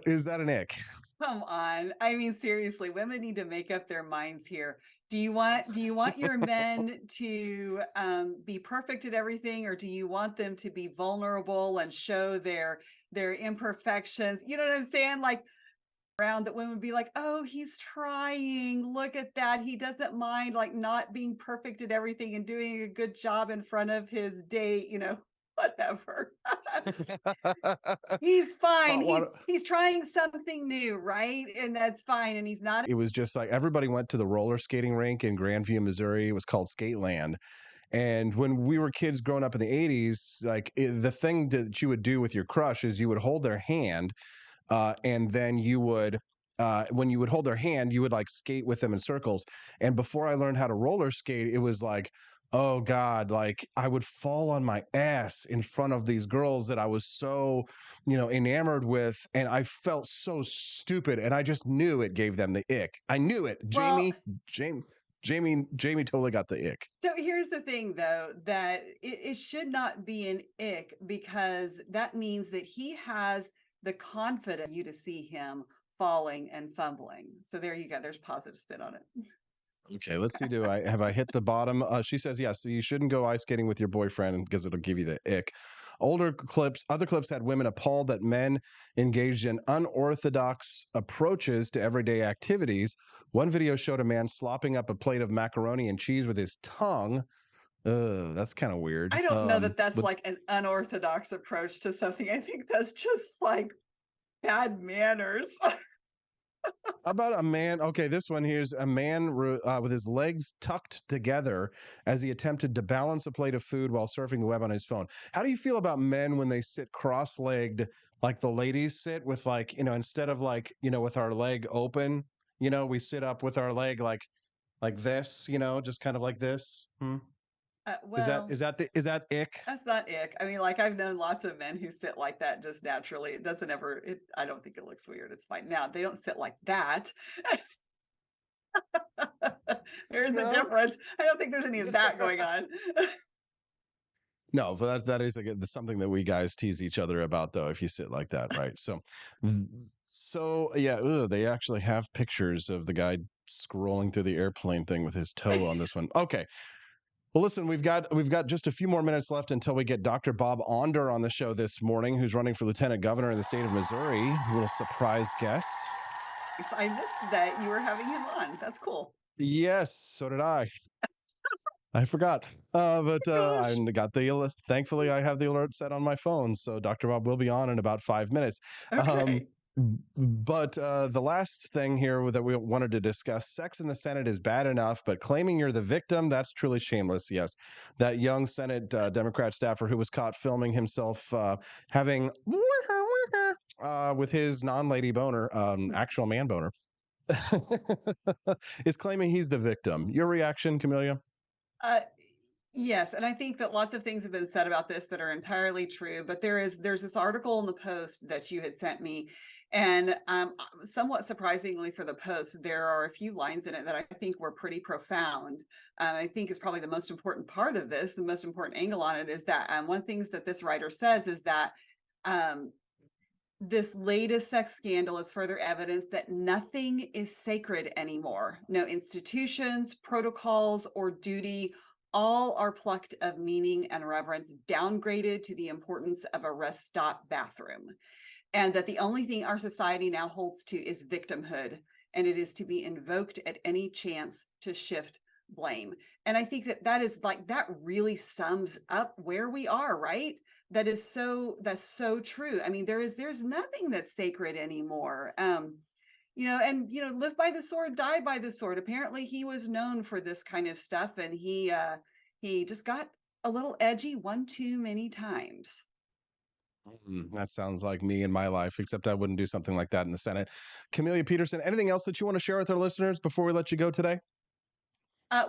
is that an ick? Come on. I mean, seriously, women need to make up their minds here. Do you want your men to be perfect at everything, or do you want them to be vulnerable and show their imperfections? You know what I'm saying? Like, around that women would be like, oh, he's trying, look at that, he doesn't mind like not being perfect at everything and doing a good job in front of his date, whatever. He's fine. He's trying something new, right? And that's fine. And he's not. It was just like everybody went to the roller skating rink in Grandview, Missouri. It was called Skateland. And when we were kids growing up in the 80s, like the thing that you would do with your crush is you would hold their hand, and then you would, when you would hold their hand, you would like skate with them in circles. And before I learned how to roller skate, it was like, oh God, like I would fall on my ass in front of these girls that I was so, enamored with. And I felt so stupid. And I just knew it gave them the ick. I knew it. Jamie totally got the ick. So here's the thing, though, that it should not be an ick, because that means that he has the confidence you to see him falling and fumbling. So there you go. There's positive spin on it. Okay, let's see. Have I hit the bottom? She says yes. So you shouldn't go ice skating with your boyfriend because it'll give you the ick. Other clips had women appalled that men engaged in unorthodox approaches to everyday activities. One video showed a man slopping up a plate of macaroni and cheese with his tongue. That's kind of weird. I don't know that that's like an unorthodox approach to something. I think that's just like bad manners. How about a man? Okay, this one here's a man with his legs tucked together as he attempted to balance a plate of food while surfing the web on his phone. How do you feel about men when they sit cross-legged like the ladies sit, with like, instead of like, with our leg open, we sit up with our leg like this, just kind of like this? Well, is that ick? That's not ick. I mean, like I've known lots of men who sit like that just naturally. It doesn't ever. I don't think it looks weird. It's fine. Now they don't sit like that. There's a difference. I don't think there's any of that going on. No, but that is something that we guys tease each other about, though, if you sit like that, right? So yeah, they actually have pictures of the guy scrolling through the airplane thing with his toe on this one. Okay. Well, listen, we've got just a few more minutes left until we get Dr. Bob Onder on the show this morning, who's running for lieutenant governor in the state of Missouri. A little surprise guest. If I missed that, you were having him on. That's cool. Yes, so did I. I forgot. But I got thankfully I have the alert set on my phone. So Dr. Bob will be on in about 5 minutes. Okay. But the last thing here that we wanted to discuss, sex in the Senate is bad enough, but claiming you're the victim, that's truly shameless. Yes. That young Senate Democrat staffer who was caught filming himself having with his non-lady boner, actual man boner, is claiming he's the victim. Your reaction, Camelia? Yes, and I think that lots of things have been said about this that are entirely true, but there's this article in the Post that you had sent me, and somewhat surprisingly for the Post, there are a few lines in it that I think were pretty profound. I think is probably the most important part of this. The most important angle on it is that one of the things that this writer says is that this latest sex scandal is further evidence that nothing is sacred anymore. No institutions, protocols, or duty, all are plucked of meaning and reverence, downgraded to the importance of a rest stop bathroom. And that the only thing our society now holds to is victimhood, and it is to be invoked at any chance to shift blame. And I think that really sums up where we are, right? That's so true. I mean, there's nothing that's sacred anymore. Live by the sword, die by the sword. Apparently he was known for this kind of stuff, and he just got a little edgy one too many times. That sounds like me in my life, except I wouldn't do something like that in the Senate. Camelia Peterson, anything else that you want to share with our listeners before we let you go today?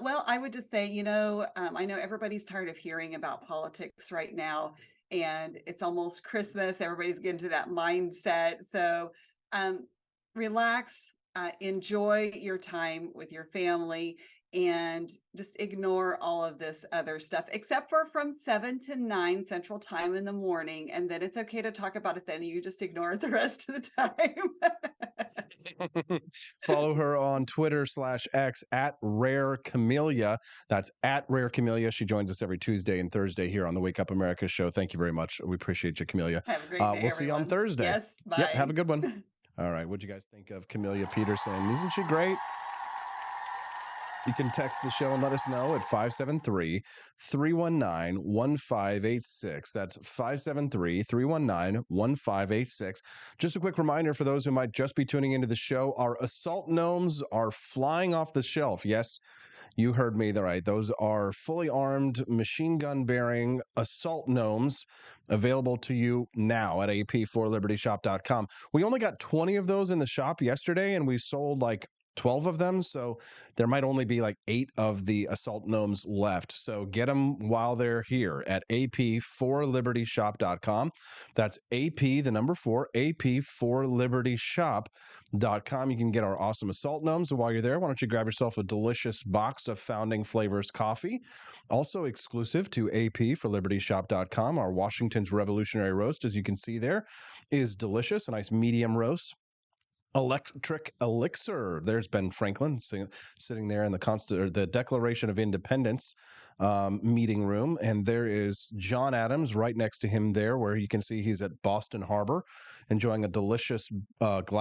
Well, I would just say, I know everybody's tired of hearing about politics right now, and it's almost Christmas. Everybody's getting to that mindset. So relax, enjoy your time with your family, and just ignore all of this other stuff, except for from 7 to 9 Central Time in the morning. And then it's okay to talk about it then. You just ignore it the rest of the time. Follow her on Twitter/X at Rare Camelia. That's at Rare Camelia. She joins us every Tuesday and Thursday here on the Wake Up America show. Thank you very much. We appreciate you, Camelia. Have a great day, we'll see you on Thursday. Yes, bye. Yep, have a good one. All right. What'd you guys think of Camelia Peterson? Isn't she great? You can text the show and let us know at 573-319-1586. That's 573-319-1586. Just a quick reminder for those who might just be tuning into the show, our assault gnomes are flying off the shelf. Yes, you heard me right. Those are fully armed, machine gun bearing assault gnomes available to you now at ap4libertyshop.com. We only got 20 of those in the shop yesterday, and we sold like 12 of them, so there might only be like 8 of the assault gnomes left. So get them while they're here at ap4libertyshop.com. That's AP, the number 4, ap4libertyshop.com. You can get our awesome assault gnomes. And while you're there, why don't you grab yourself a delicious box of Founding Flavors coffee. Also exclusive to ap4libertyshop.com, our Washington's Revolutionary Roast, as you can see there, is delicious. A nice medium roast. Electric Elixir. There's Ben Franklin sitting there in the Declaration of Independence meeting room, and there is John Adams right next to him there, where you can see he's at Boston Harbor enjoying a delicious cup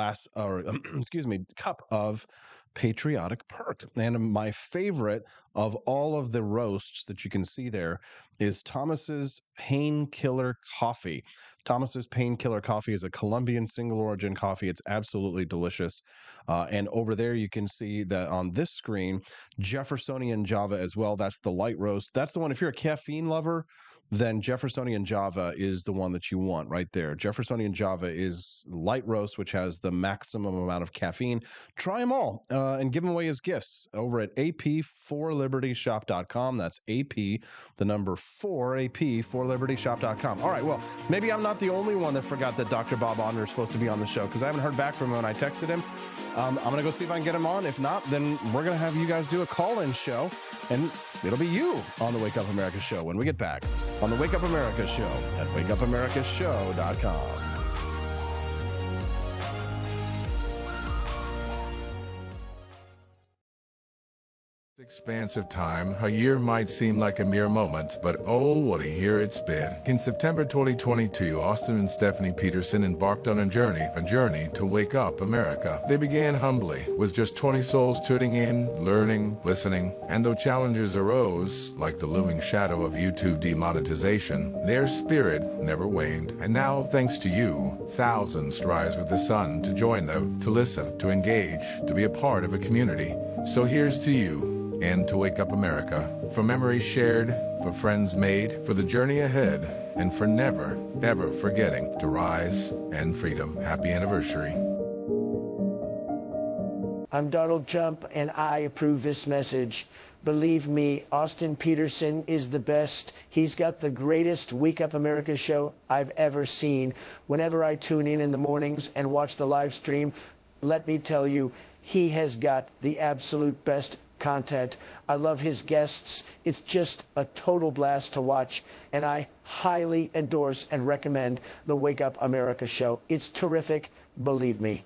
of patriotic perk. And my favorite of all of the roasts that you can see there is Thomas's Painkiller Coffee. Thomas's Painkiller Coffee is a Colombian single origin coffee. It's absolutely delicious. And over there, you can see that on this screen, Jeffersonian Java as well. That's the light roast. That's the one, if you're a caffeine lover, then Jeffersonian Java is the one that you want right there. Jeffersonian Java is light roast, which has the maximum amount of caffeine. Try them all and give them away as gifts over at ap4libertyshop.com. That's AP, the number 4, ap4libertyshop.com. All right, well, maybe I'm not the only one that forgot that Dr. Bob Onder is supposed to be on the show, because I haven't heard back from him when I texted him. I'm going to go see if I can get him on. If not, then we're going to have you guys do a call-in show, and it'll be you on the Wake Up America show when we get back on the Wake Up America show at wakeupAmericaShow.com. Expanse of time, a year might seem like a mere moment, but oh, what a year it's been. In September 2022, Austin and Stephanie Peterson embarked on a journey to wake up America. They began humbly, with just 20 souls tuning in, learning, listening, and though challenges arose, like the looming shadow of YouTube demonetization, their spirit never waned. And now, thanks to you, thousands rise with the sun to join them, to listen, to engage, to be a part of a community. So here's to you, and to Wake Up America, for memories shared, for friends made, for the journey ahead, and for never, ever forgetting to rise and freedom. Happy anniversary. I'm Donald Trump, and I approve this message. Believe me, Austin Peterson is the best. He's got the greatest Wake Up America show I've ever seen. Whenever I tune in the mornings and watch the live stream, let me tell you, he has got the absolute best content. I love his guests. It's just a total blast to watch, and I highly endorse and recommend the Wake Up America show. It's terrific, believe me.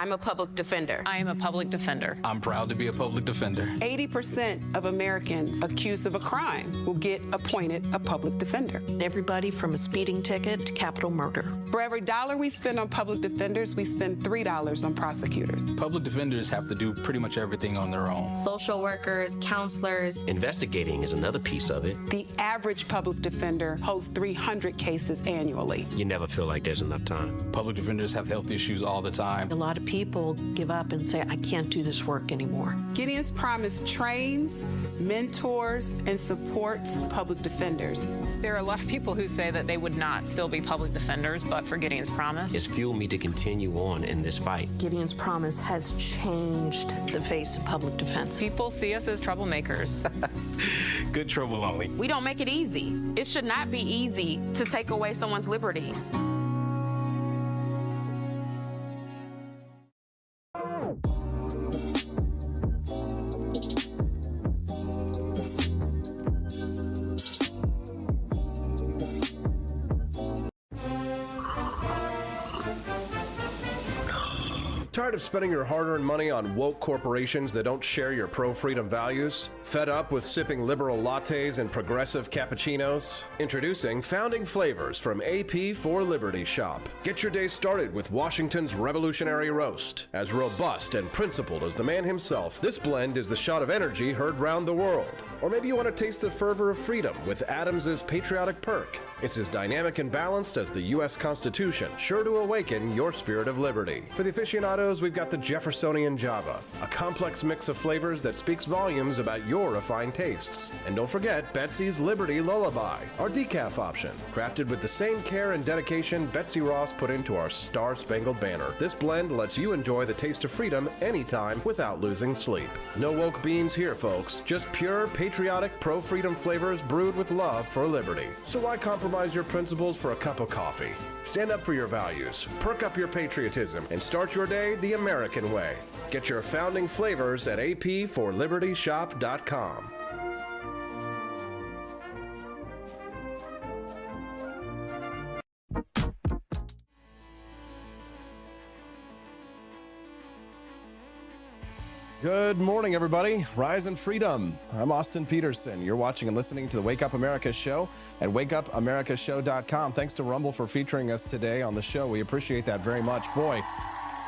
I'm a public defender. I am a public defender. I'm proud to be a public defender. 80% of Americans accused of a crime will get appointed a public defender. Everybody from a speeding ticket to capital murder. For every dollar we spend on public defenders, we spend $3 on prosecutors. Public defenders have to do pretty much everything on their own. Social workers, counselors. Investigating is another piece of it. The average public defender holds 300 cases annually. You never feel like there's enough time. Public defenders have health issues all the time. A lot of people give up and say, I can't do this work anymore. Gideon's Promise trains, mentors, and supports public defenders. There are a lot of people who say that they would not still be public defenders, but for Gideon's Promise. It's fueled me to continue on in this fight. Gideon's Promise has changed the face of public defense. People see us as troublemakers. Good trouble only. We don't make it easy. It should not be easy to take away someone's liberty. Tired of spending your hard-earned money on woke corporations that don't share your pro-freedom values? Fed up with sipping liberal lattes and progressive cappuccinos? Introducing Founding Flavors from AP for Liberty Shop. Get your day started with Washington's Revolutionary Roast. As robust and principled as the man himself, this blend is the shot of energy heard round the world. Or maybe you want to taste the fervor of freedom with Adams's Patriotic Perk. It's as dynamic and balanced as the U.S. Constitution, sure to awaken your spirit of liberty. For the aficionados, we've got the Jeffersonian Java, a complex mix of flavors that speaks volumes about your refined tastes. And don't forget Betsy's Liberty Lullaby, our decaf option, crafted with the same care and dedication Betsy Ross put into our Star-Spangled Banner. This blend lets you enjoy the taste of freedom anytime without losing sleep. No woke beans here, folks. Just pure, patriotic, pro-freedom flavors brewed with love for liberty. So why compromise your principles for a cup of coffee? Stand up for your values, perk up your patriotism, and start your day the American way. Get your Founding Flavors at apforlibertyshop.com. Good morning, everybody. Rise in freedom. I'm Austin Peterson. You're watching and listening to the Wake Up America show at wakeupamericashow.com. Thanks to Rumble for featuring us today on the show. We appreciate that very much. Boy,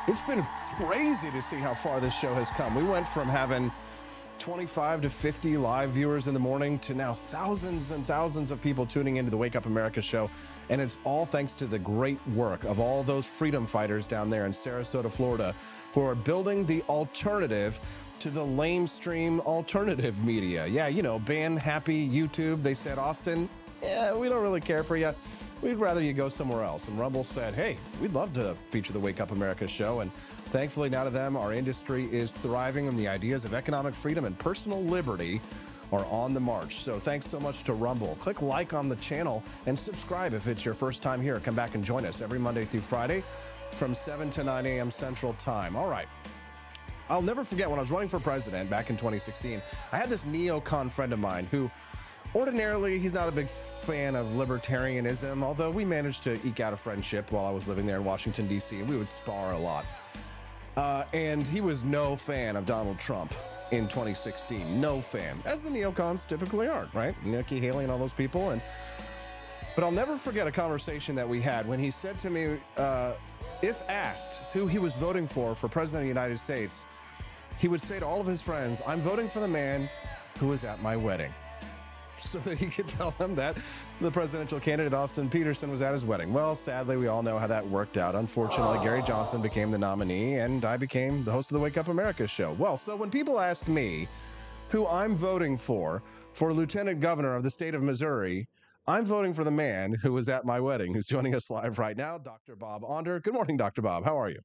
it's been crazy to see how far this show has come. We went from having 25 to 50 live viewers in the morning to now thousands and thousands of people tuning into the Wake Up America show. And it's all thanks to the great work of all those freedom fighters down there in Sarasota, Florida, who are building the alternative to the lamestream alternative media. Yeah, you know, ban-happy YouTube. They said, Austin, yeah, we don't really care for you. We'd rather you go somewhere else. And Rumble said, hey, we'd love to feature the Wake Up America show. And thankfully, now to them, our industry is thriving and the ideas of economic freedom and personal liberty are on the march. So thanks so much to Rumble. Click like on the channel and subscribe if it's your first time here. Come back and join us every Monday through Friday from 7 to 9 a.m. Central Time. All right. I'll never forget when I was running for president back in 2016, I had this neocon friend of mine who ordinarily he's not a big fan of libertarianism, although we managed to eke out a friendship while I was living there in Washington, D.C., and we would spar a lot. And he was no fan of Donald Trump in 2016. No fan, as the neocons typically aren't, right? Nikki Haley and all those people. But I'll never forget a conversation that we had when he said to me, if asked who he was voting for President of the United States, he would say to all of his friends, I'm voting for the man who was at my wedding. So that he could tell them that the presidential candidate, Austin Peterson, was at his wedding. Well, sadly, we all know how that worked out. Unfortunately, Gary Johnson became the nominee, and I became the host of the Wake Up America show. Well, so when people ask me who I'm voting for Lieutenant Governor of the state of Missouri, I'm voting for the man who was at my wedding, who's joining us live right now, Dr. Bob Onder. Good morning, Dr. Bob. How are you?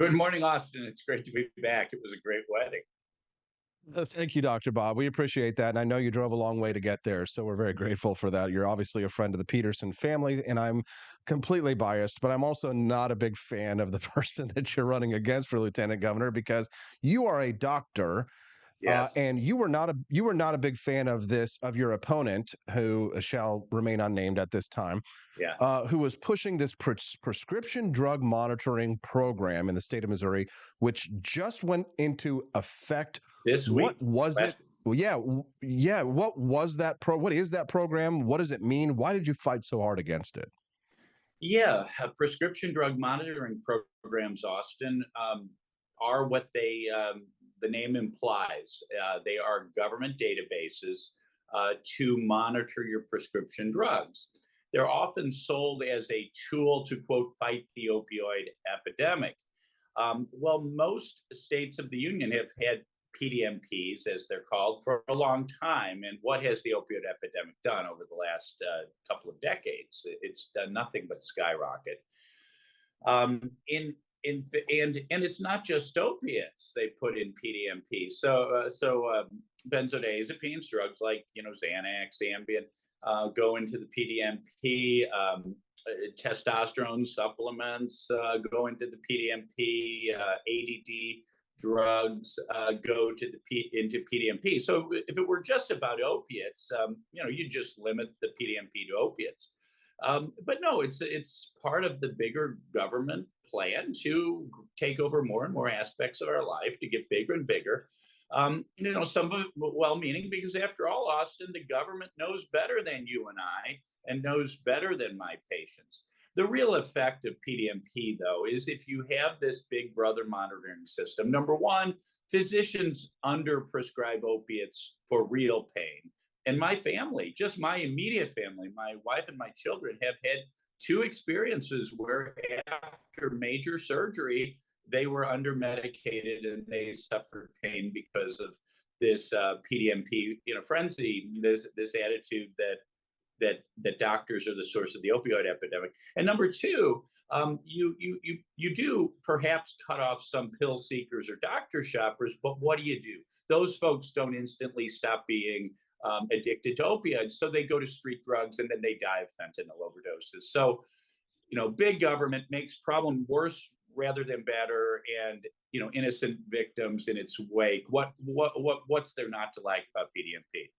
Good morning, Austin. It's great to be back. It was a great wedding. Thank you, Dr. Bob. We appreciate that. And I know you drove a long way to get there, so we're very grateful for that. You're obviously a friend of the Peterson family, and I'm completely biased, but I'm also not a big fan of the person that you're running against for lieutenant governor because you are a doctor Yes. And you were not a big fan of your opponent, who shall remain unnamed at this time, Yeah. who was pushing this prescription drug monitoring program in the state of Missouri, which just went into effect this week. What was it? Well, yeah. What was that What is that program? What does it mean? Why did you fight so hard against it? Yeah, prescription drug monitoring programs, Austin, are what the name implies. They are government databases to monitor your prescription drugs. They're often sold as a tool to, quote, fight the opioid epidemic. Well, most states of the union have had PDMPs, as they're called, for a long time. And what has the opioid epidemic done over the last couple of decades? It's done nothing but skyrocket. And it's not just opiates they put in PDMP. So benzodiazepines, drugs like Xanax, Ambien, go into the PDMP. Testosterone supplements go into the PDMP. ADD drugs go into PDMP. So if it were just about opiates, you just limit the PDMP to opiates. But no, it's part of the bigger government plan to take over more and more aspects of our life, to get bigger and bigger. Some of it well-meaning, because after all, Austin, the government knows better than you and I, and knows better than my patients. The real effect of PDMP, though, is if you have this big brother monitoring system, number one, physicians under-prescribe opiates for real pain. And my family, just my immediate family, my wife and my children, have had two experiences where after major surgery, they were under-medicated and they suffered pain because of this PDMP, frenzy, this attitude that doctors are the source of the opioid epidemic. And number two, you do perhaps cut off some pill seekers or doctor shoppers, but what do? Those folks don't instantly stop being addicted to opioids, so they go to street drugs and then they die of fentanyl overdoses. So, big government makes problem worse rather than better, and innocent victims in its wake. What's there not to like about PDMP?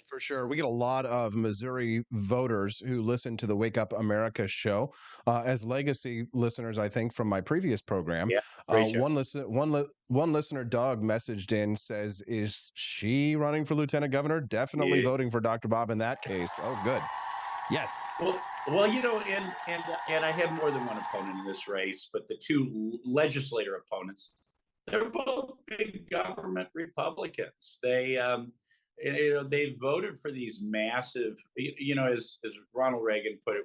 For sure. We get a lot of Missouri voters who listen to the Wake Up America show as legacy listeners, I think, from my previous program. Yeah, one listener, Doug, messaged in, says, is she running for lieutenant governor? Definitely voting for Dr. Bob in that case. Oh, good. Yes. Well, and I have more than one opponent in this race, but the two legislator opponents, they're both big government Republicans. They voted for these massive, as Ronald Reagan put it,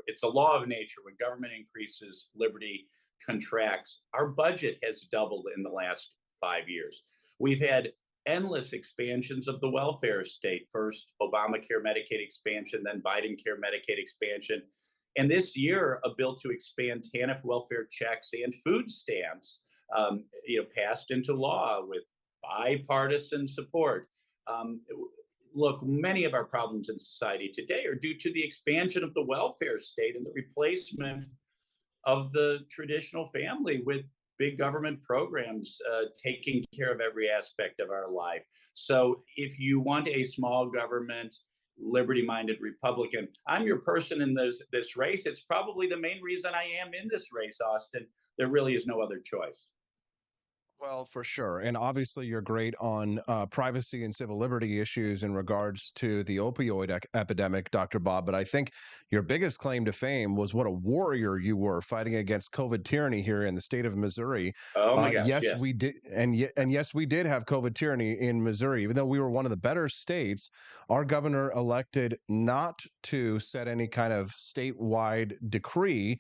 it's a law of nature. When government increases, liberty contracts. Our budget has doubled in the last 5 years. We've had endless expansions of the welfare state. First, Obamacare Medicaid expansion, then Biden Care Medicaid expansion. And this year, a bill to expand TANF welfare checks and food stamps, passed into law with bipartisan support. Look, many of our problems in society today are due to the expansion of the welfare state and the replacement of the traditional family with big government programs taking care of every aspect of our life. So if you want a small government, liberty-minded Republican, I'm your person in this race. It's probably the main reason I am in this race, Austin. There really is no other choice. Well, for sure. And obviously, you're great on privacy and civil liberty issues in regards to the opioid epidemic, Dr. Bob. But I think your biggest claim to fame was what a warrior you were fighting against COVID tyranny here in the state of Missouri. Oh, my gosh, yes, we did. And yes, we did have COVID tyranny in Missouri. Even though we were one of the better states, our governor elected not to set any kind of statewide decree.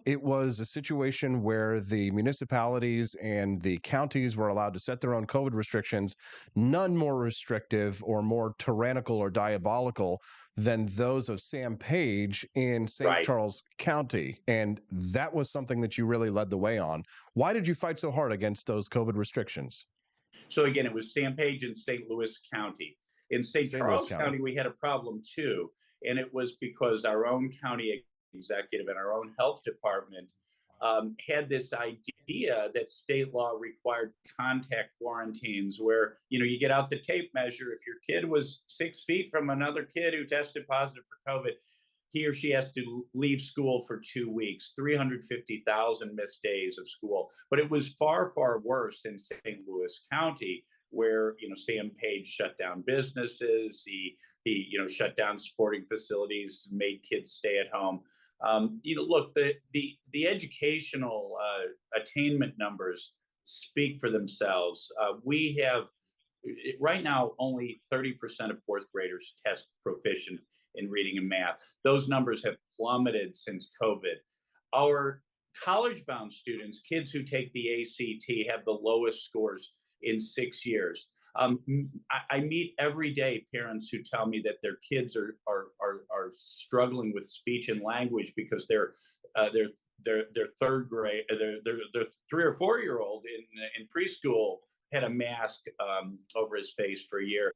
It was a situation where the municipalities and the counties were allowed to set their own COVID restrictions, none more restrictive or more tyrannical or diabolical than those of Sam Page in St. Charles County. And that was something that you really led the way on. Why did you fight so hard against those COVID restrictions? So again, it was Sam Page in St. Louis County. In St. Charles County, we had a problem too. And it was because our own county executive and our own health department had this idea that state law required contact quarantines where, you get out the tape measure. If your kid was 6 feet from another kid who tested positive for COVID, he or she has to leave school for 2 weeks, 350,000 missed days of school. But it was far, far worse in St. Louis County, where, Sam Page shut down businesses. He shut down sporting facilities, made kids stay at home. Look, the educational attainment numbers speak for themselves. We have right now only 30% of fourth graders test proficient in reading and math. Those numbers have plummeted since COVID. Our college-bound students, kids who take the ACT, have the lowest scores in 6 years. I meet every day parents who tell me that their kids are struggling with speech and language because their third grade, their 3 or 4 year old in preschool had a mask over his face for a year.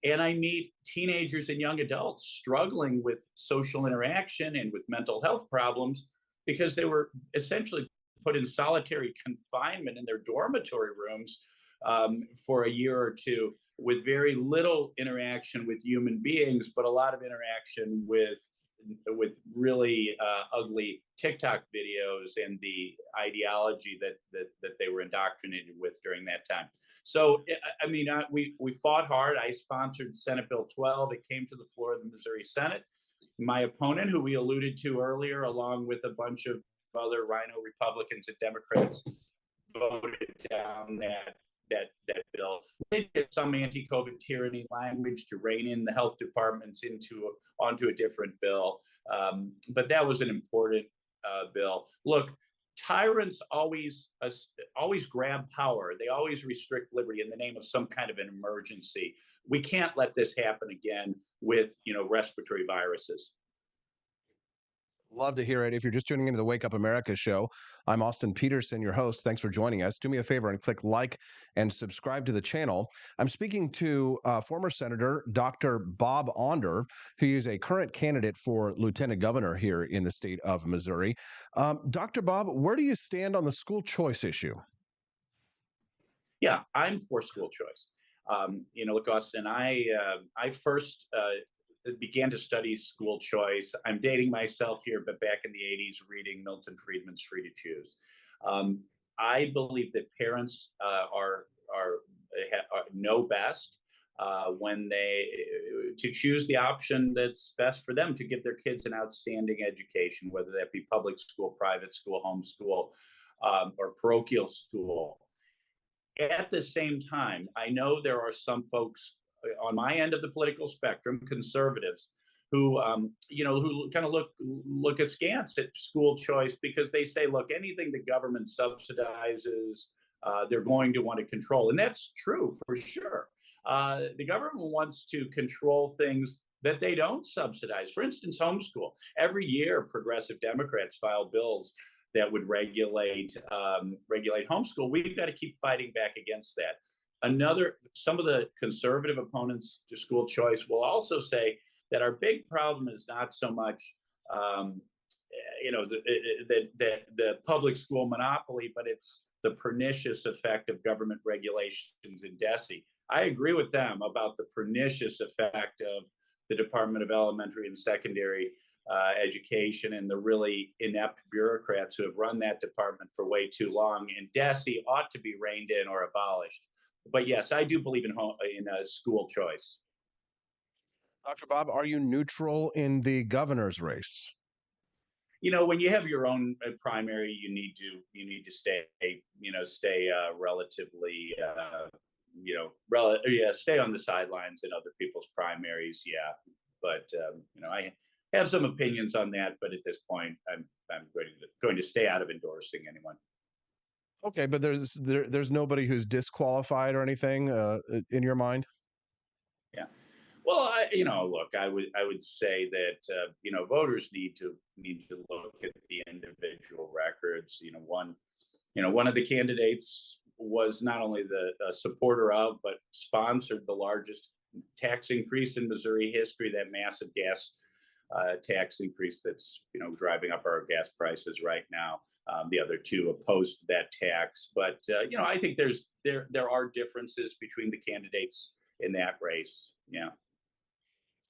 And I meet teenagers and young adults struggling with social interaction and with mental health problems because they were essentially put in solitary confinement in their dormitory rooms for a year or two, with very little interaction with human beings, but a lot of interaction with really ugly TikTok videos and the ideology that they were indoctrinated with during that time. So, we fought hard. I sponsored Senate Bill 12. It came to the floor of the Missouri Senate. My opponent, who we alluded to earlier, along with a bunch of other rhino Republicans and Democrats, voted down that bill. They did some anti-COVID tyranny language to rein in the health departments onto a different bill, but that was an important bill. Look, tyrants always grab power. They always restrict liberty in the name of some kind of an emergency. We can't let this happen again with respiratory viruses. Love to hear it. If you're just tuning into the Wake Up America show, I'm Austin Peterson, your host. Thanks for joining us. Do me a favor and click like and subscribe to the channel. I'm speaking to former Senator Dr. Bob Onder, who is a current candidate for lieutenant governor here in the state of Missouri. Dr. Bob, where do you stand on the school choice issue? Yeah, I'm for school choice. Look, Austin, I first began to study school choice. I'm dating myself here, but back in the 80s, reading Milton Friedman's Free to Choose. I believe that parents know best when to choose the option that's best for them to give their kids an outstanding education, whether that be public school, private school, homeschool, or parochial school. At the same time, I know there are some folks on my end of the political spectrum, conservatives, who kind of look askance at school choice because they say, look, anything the government subsidizes, they're going to want to control. And that's true for sure. The government wants to control things that they don't subsidize. For instance, homeschool. Every year, progressive Democrats file bills that would regulate homeschool. We've got to keep fighting back against that. Some of the conservative opponents to school choice will also say that our big problem is not so much, the public school monopoly, but it's the pernicious effect of government regulations in DESE. I agree with them about the pernicious effect of the Department of Elementary and Secondary Education and the really inept bureaucrats who have run that department for way too long. And DESE ought to be reined in or abolished. But yes, I do believe in school choice. Dr. Bob, are you neutral in the governor's race? When you have your own primary, you need to stay relatively, stay on the sidelines in other people's primaries. Yeah, but I have some opinions on that. But at this point, I'm going to stay out of endorsing anyone. Okay, but there's nobody who's disqualified or anything in your mind? Yeah. Well, look, I would say that voters need to look at the individual records. One of the candidates was not only the supporter of, but sponsored the largest tax increase in Missouri history, that massive gas tax increase that's driving up our gas prices right now. The other two opposed to that tax, but I think there are differences between the candidates in that race. Yeah.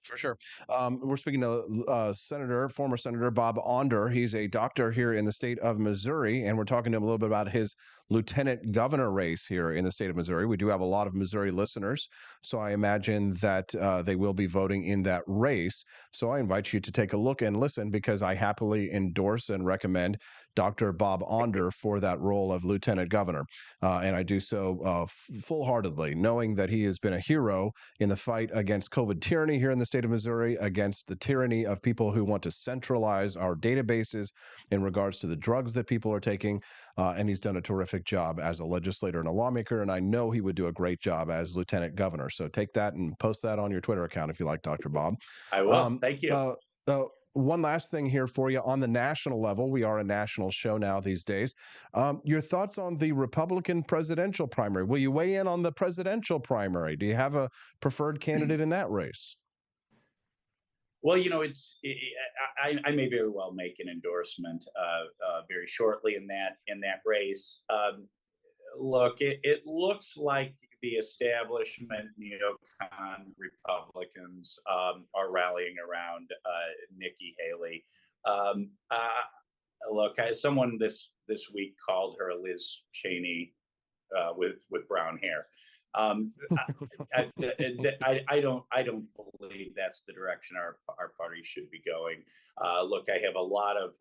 For sure. We're speaking to former Senator Bob Onder. He's a doctor here in the state of Missouri, and we're talking to him a little bit about his lieutenant governor race here in the state of Missouri. We do have a lot of Missouri listeners, so I imagine that they will be voting in that race. So I invite you to take a look and listen, because I happily endorse and recommend Dr. Bob Onder for that role of lieutenant governor. And I do so full-heartedly, knowing that he has been a hero in the fight against COVID tyranny here in the state of Missouri, against the tyranny of people who want to centralize our databases in regards to the drugs that people are taking. And he's done a terrific job as a legislator and a lawmaker. And I know he would do a great job as lieutenant governor. So take that and post that on your Twitter account if you like, Dr. Bob. I will. Thank you. One last thing here for you on the national level. We are a national show now these days. Your thoughts on the Republican presidential primary? Will you weigh in on the presidential primary? Do you have a preferred candidate in that race? Well, I may very well make an endorsement very shortly in that race. Look, it looks like the establishment neocon Republicans are rallying around Nikki Haley. Look, someone this week called her Liz Cheney with brown hair. I don't believe that's the direction our party should be going. Look, I have a lot of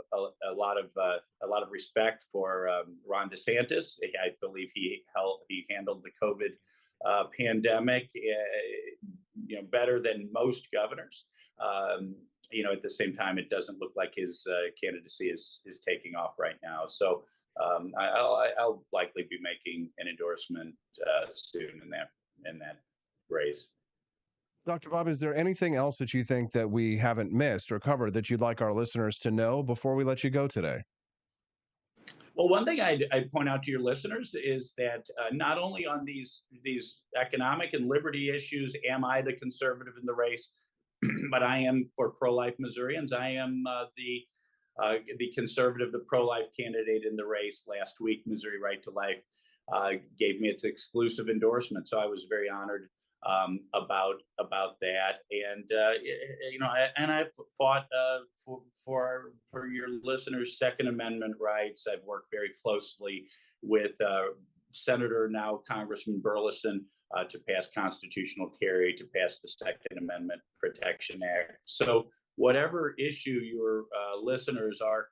respect for Ron DeSantis. I believe he handled the COVID pandemic, better than most governors. At the same time, it doesn't look like his candidacy is taking off right now. So I'll likely be making an endorsement soon in that race. Dr. Bob, is there anything else that you think that we haven't missed or covered that you'd like our listeners to know before we let you go today? Well, one thing I'd point out to your listeners is that not only on these economic and liberty issues am I the conservative in the race, but I am, for pro-life Missourians, I am the conservative, the pro-life candidate in the race. Last week, Missouri Right to Life gave me its exclusive endorsement, so I was very honored about that. And I've fought for your listeners' Second Amendment rights. I've worked very closely with Senator, now Congressman Burleson, to pass constitutional carry, to pass the Second Amendment Protection Act. So whatever issue your listeners are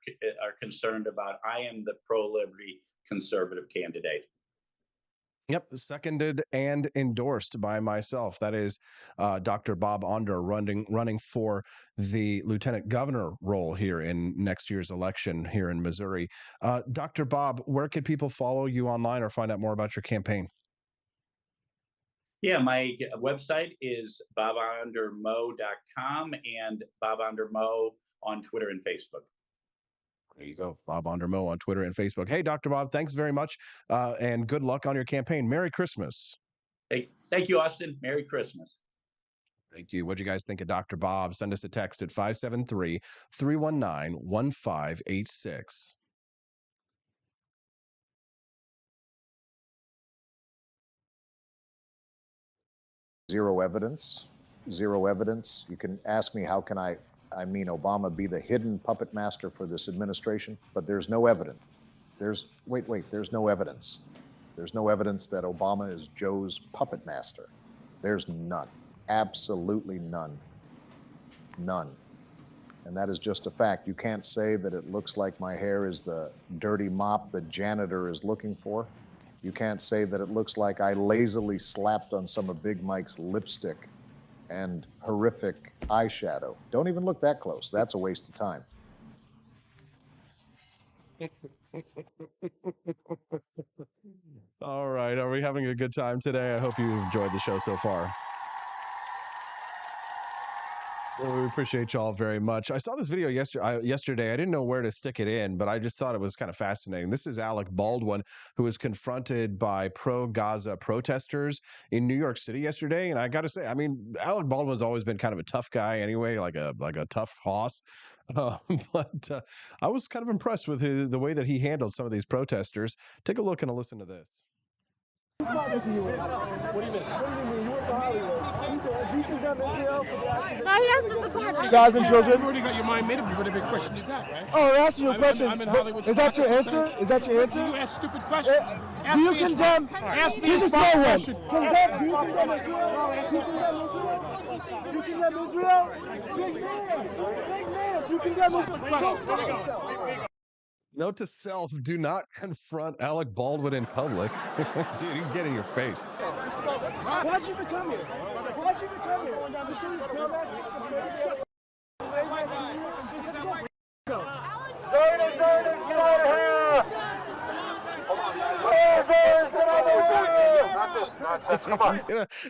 concerned about, I am the pro-liberty conservative candidate. Yep, seconded and endorsed by myself. That is Dr. Bob Onder running for the lieutenant governor role here in next year's election here in Missouri. Dr. Bob, where can people follow you online or find out more about your campaign? Yeah, my website is bobondermo.com and bobondermo on Twitter and Facebook. There you go. Bob Ondermo on Twitter and Facebook. Hey, Dr. Bob, thanks very much. And good luck on your campaign. Merry Christmas. Thank you, Austin. Merry Christmas. Thank you. What do you guys think of Dr. Bob? Send us a text at 573-319-1586. Zero evidence. You can ask me, how can Obama be the hidden puppet master for this administration? But there's no evidence. There's no evidence. There's no evidence that Obama is Joe's puppet master. There's none. Absolutely none. None. And that is just a fact. You can't say that it looks like my hair is the dirty mop the janitor is looking for. You can't say that it looks like I lazily slapped on some of Big Mike's lipstick and horrific eyeshadow. Don't even look that close. That's a waste of time. All right. Are we having a good time today? I hope you enjoyed the show so far. Well, we appreciate y'all very much. I saw this video yesterday. I didn't know where to stick it in, but I just thought it was kind of fascinating. This is Alec Baldwin, who was confronted by pro-Gaza protesters in New York City yesterday. And I got to say, I mean, Alec Baldwin's always been kind of a tough guy anyway, like a tough hoss. But I was kind of impressed with the way that he handled some of these protesters. Take a look and a listen to this. What do you mean? What do you mean? You went to Hollywood. Do you condemn Israel for the action? No, he has to support guys and children. You already got your mind made up. You got a big question you got, right? Oh, I'm asking you a question. I'm in Hollywood. Is that your answer? Is that your answer? You ask stupid questions. Do you condemn? Ask me a smart question. Do you condemn Israel? Do you condemn Israel? Big man. Big man. Do you condemn Israel? Note to self, do not confront Alec Baldwin in public. Dude, you can get in your face. Why'd you even come here? Why'd you even come here? You see this dumbass? Let's go. Ridin, get out of here! Get out of here! Not this nonsense. Come on.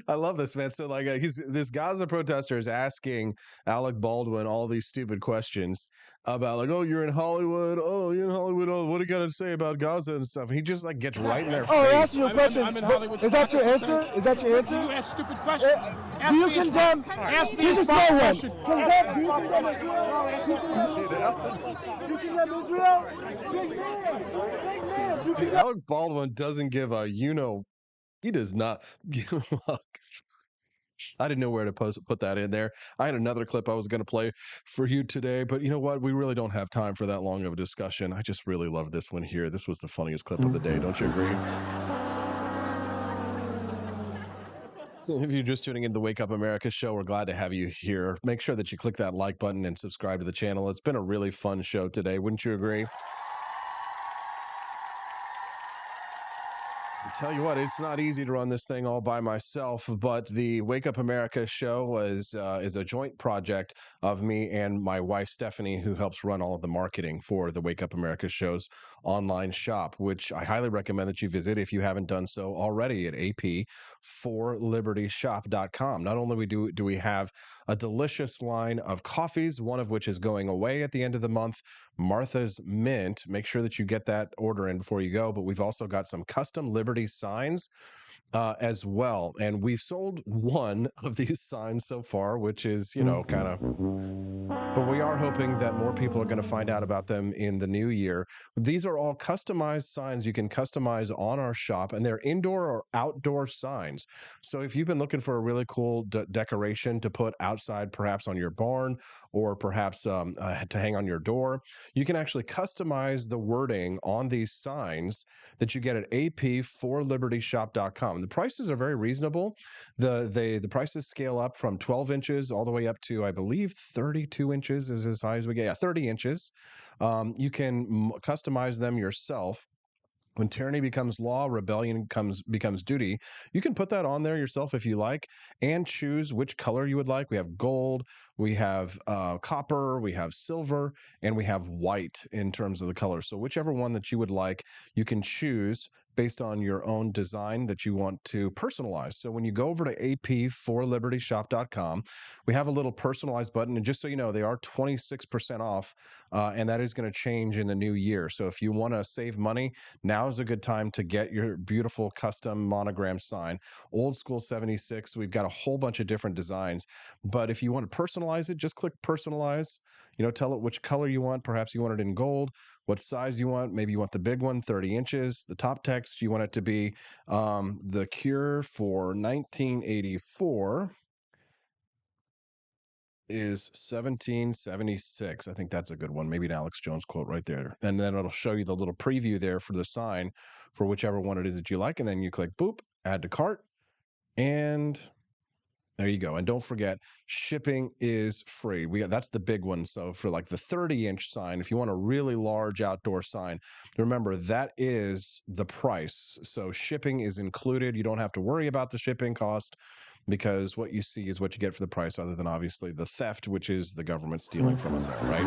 I love this, man. So, like, this Gaza protester is asking Alec Baldwin all these stupid questions about, like, oh, you're in Hollywood. Oh, you're in Hollywood. Oh, what do you got to say about Gaza and stuff? And he just, like, gets right in their face. Oh, ask you a question. I'm in Hollywood. Is that your answer? Is that your answer? You ask stupid questions. Do you condemn? Ask me a smart question. Do you condemn Israel? Do you condemn Israel? Big man. Big man. Dude, Alec Baldwin doesn't give a, he does not give a fuck. I didn't know where to put that in there. I had another clip I was going to play for you today, but you know what? We really don't have time for that long of a discussion. I just really love this one here. This was the funniest clip of the day. Don't you agree? So if you're just tuning into the Wake Up America show, we're glad to have you here. Make sure that you click that like button and subscribe to the channel. It's been a really fun show today. Wouldn't you agree? Tell you what, it's not easy to run this thing all by myself, but the Wake Up America show is a joint project of me and my wife, Stephanie, who helps run all of the marketing for the Wake Up America show's online shop, which I highly recommend that you visit if you haven't done so already at ap4libertyshop.com. Not only do we have a delicious line of coffees, one of which is going away at the end of the month, Martha's Mint. Make sure that you get that order in before you go, but we've also got some custom Liberty signs as well. And we've sold one of these signs so far, which is, kind of, but we are hoping that more people are going to find out about them in the new year. These are all customized signs you can customize on our shop, and they're indoor or outdoor signs. So if you've been looking for a really cool decoration to put outside, perhaps on your barn, or perhaps to hang on your door, you can actually customize the wording on these signs that you get at ap4libertyshop.com. The prices are very reasonable. The prices scale up from 12 inches all the way up to, I believe, 32 inches is as high as we get. Yeah, 30 inches. You can customize them yourself. When tyranny becomes law, rebellion becomes duty. You can put that on there yourself if you like, and choose which color you would like. We have gold, we have copper, we have silver, and we have white in terms of the color. So whichever one that you would like, you can choose based on your own design that you want to personalize. So when you go over to ap4libertyshop.com, we have a little personalized button. And just so you know, they are 26% off, and that is going to change in the new year. So if you want to save money, now is a good time to get your beautiful custom monogram sign. Old school 76, we've got a whole bunch of different designs. But if you want to personalize it, just click personalize. Tell it which color you want. Perhaps you want it in gold, what size you want. Maybe you want the big one, 30 inches. The top text, you want it to be the cure for 1984 is 1776. I think that's a good one. Maybe an Alex Jones quote right there. And then it'll show you the little preview there for the sign for whichever one it is that you like. And then you click boop, add to cart, and there you go. And don't forget, shipping is free. That's the big one. So for like the 30-inch sign, if you want a really large outdoor sign, remember that is the price. So shipping is included. You don't have to worry about the shipping cost, because what you see is what you get for the price, other than obviously the theft, which is the government stealing from us, right?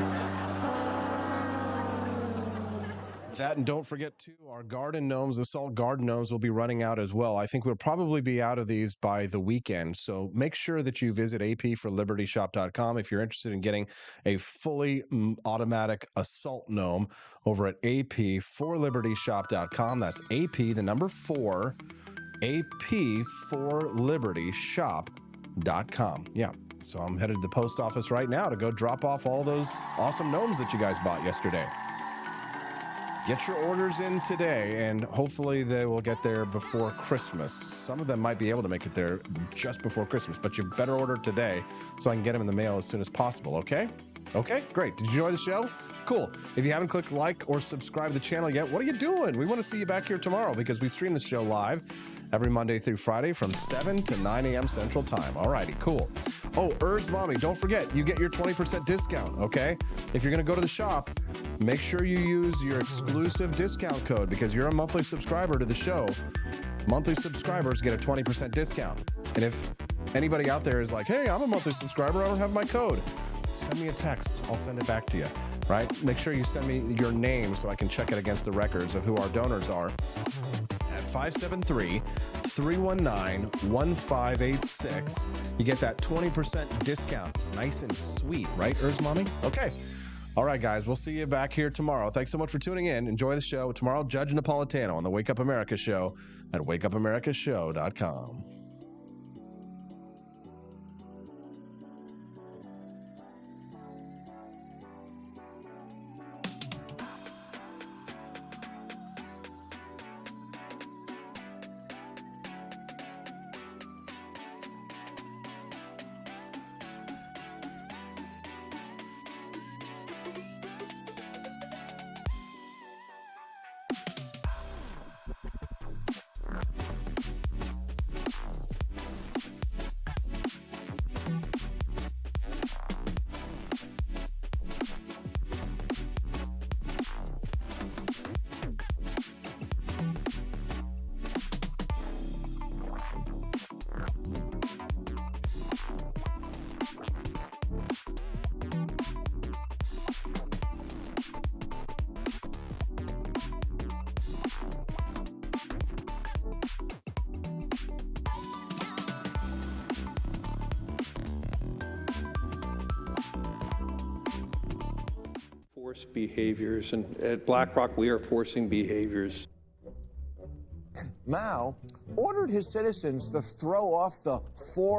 That, and don't forget too, our garden gnomes, assault garden gnomes, will be running out as well. I think we'll probably be out of these by the weekend. So make sure that you visit apforlibertyshop.com if you're interested in getting a fully automatic assault gnome over at apforlibertyshop.com. That's AP, the number 4, apforlibertyshop.com. Yeah. So I'm headed to the post office right now to go drop off all those awesome gnomes that you guys bought yesterday. Get your orders in today, and hopefully they will get there before Christmas. Some of them might be able to make it there just before Christmas, but you better order today so I can get them in the mail as soon as possible, okay? Okay, great. Did you enjoy the show? Cool. If you haven't clicked like or subscribe to the channel yet, what are you doing? We want to see you back here tomorrow because we stream the show live every Monday through Friday from 7 to 9 a.m. Central Time. All righty, cool. Oh, Urs Mommy, don't forget, you get your 20% discount, okay? If you're going to go to the shop, make sure you use your exclusive discount code because you're a monthly subscriber to the show. Monthly subscribers get a 20% discount. And if anybody out there is like, hey, I'm a monthly subscriber, I don't have my code, send me a text. I'll send it back to you, right? Make sure you send me your name so I can check it against the records of who our donors are at 573-319-1586. You get that 20% discount. It's nice and sweet, right, Urs Mommy? Okay. All right, guys, we'll see you back here tomorrow. Thanks so much for tuning in. Enjoy the show. Tomorrow, Judge Napolitano on the Wake Up America show at wakeupAmericaShow.com. Force behaviors, and at BlackRock we are forcing behaviors. Mao ordered his citizens to throw off the 4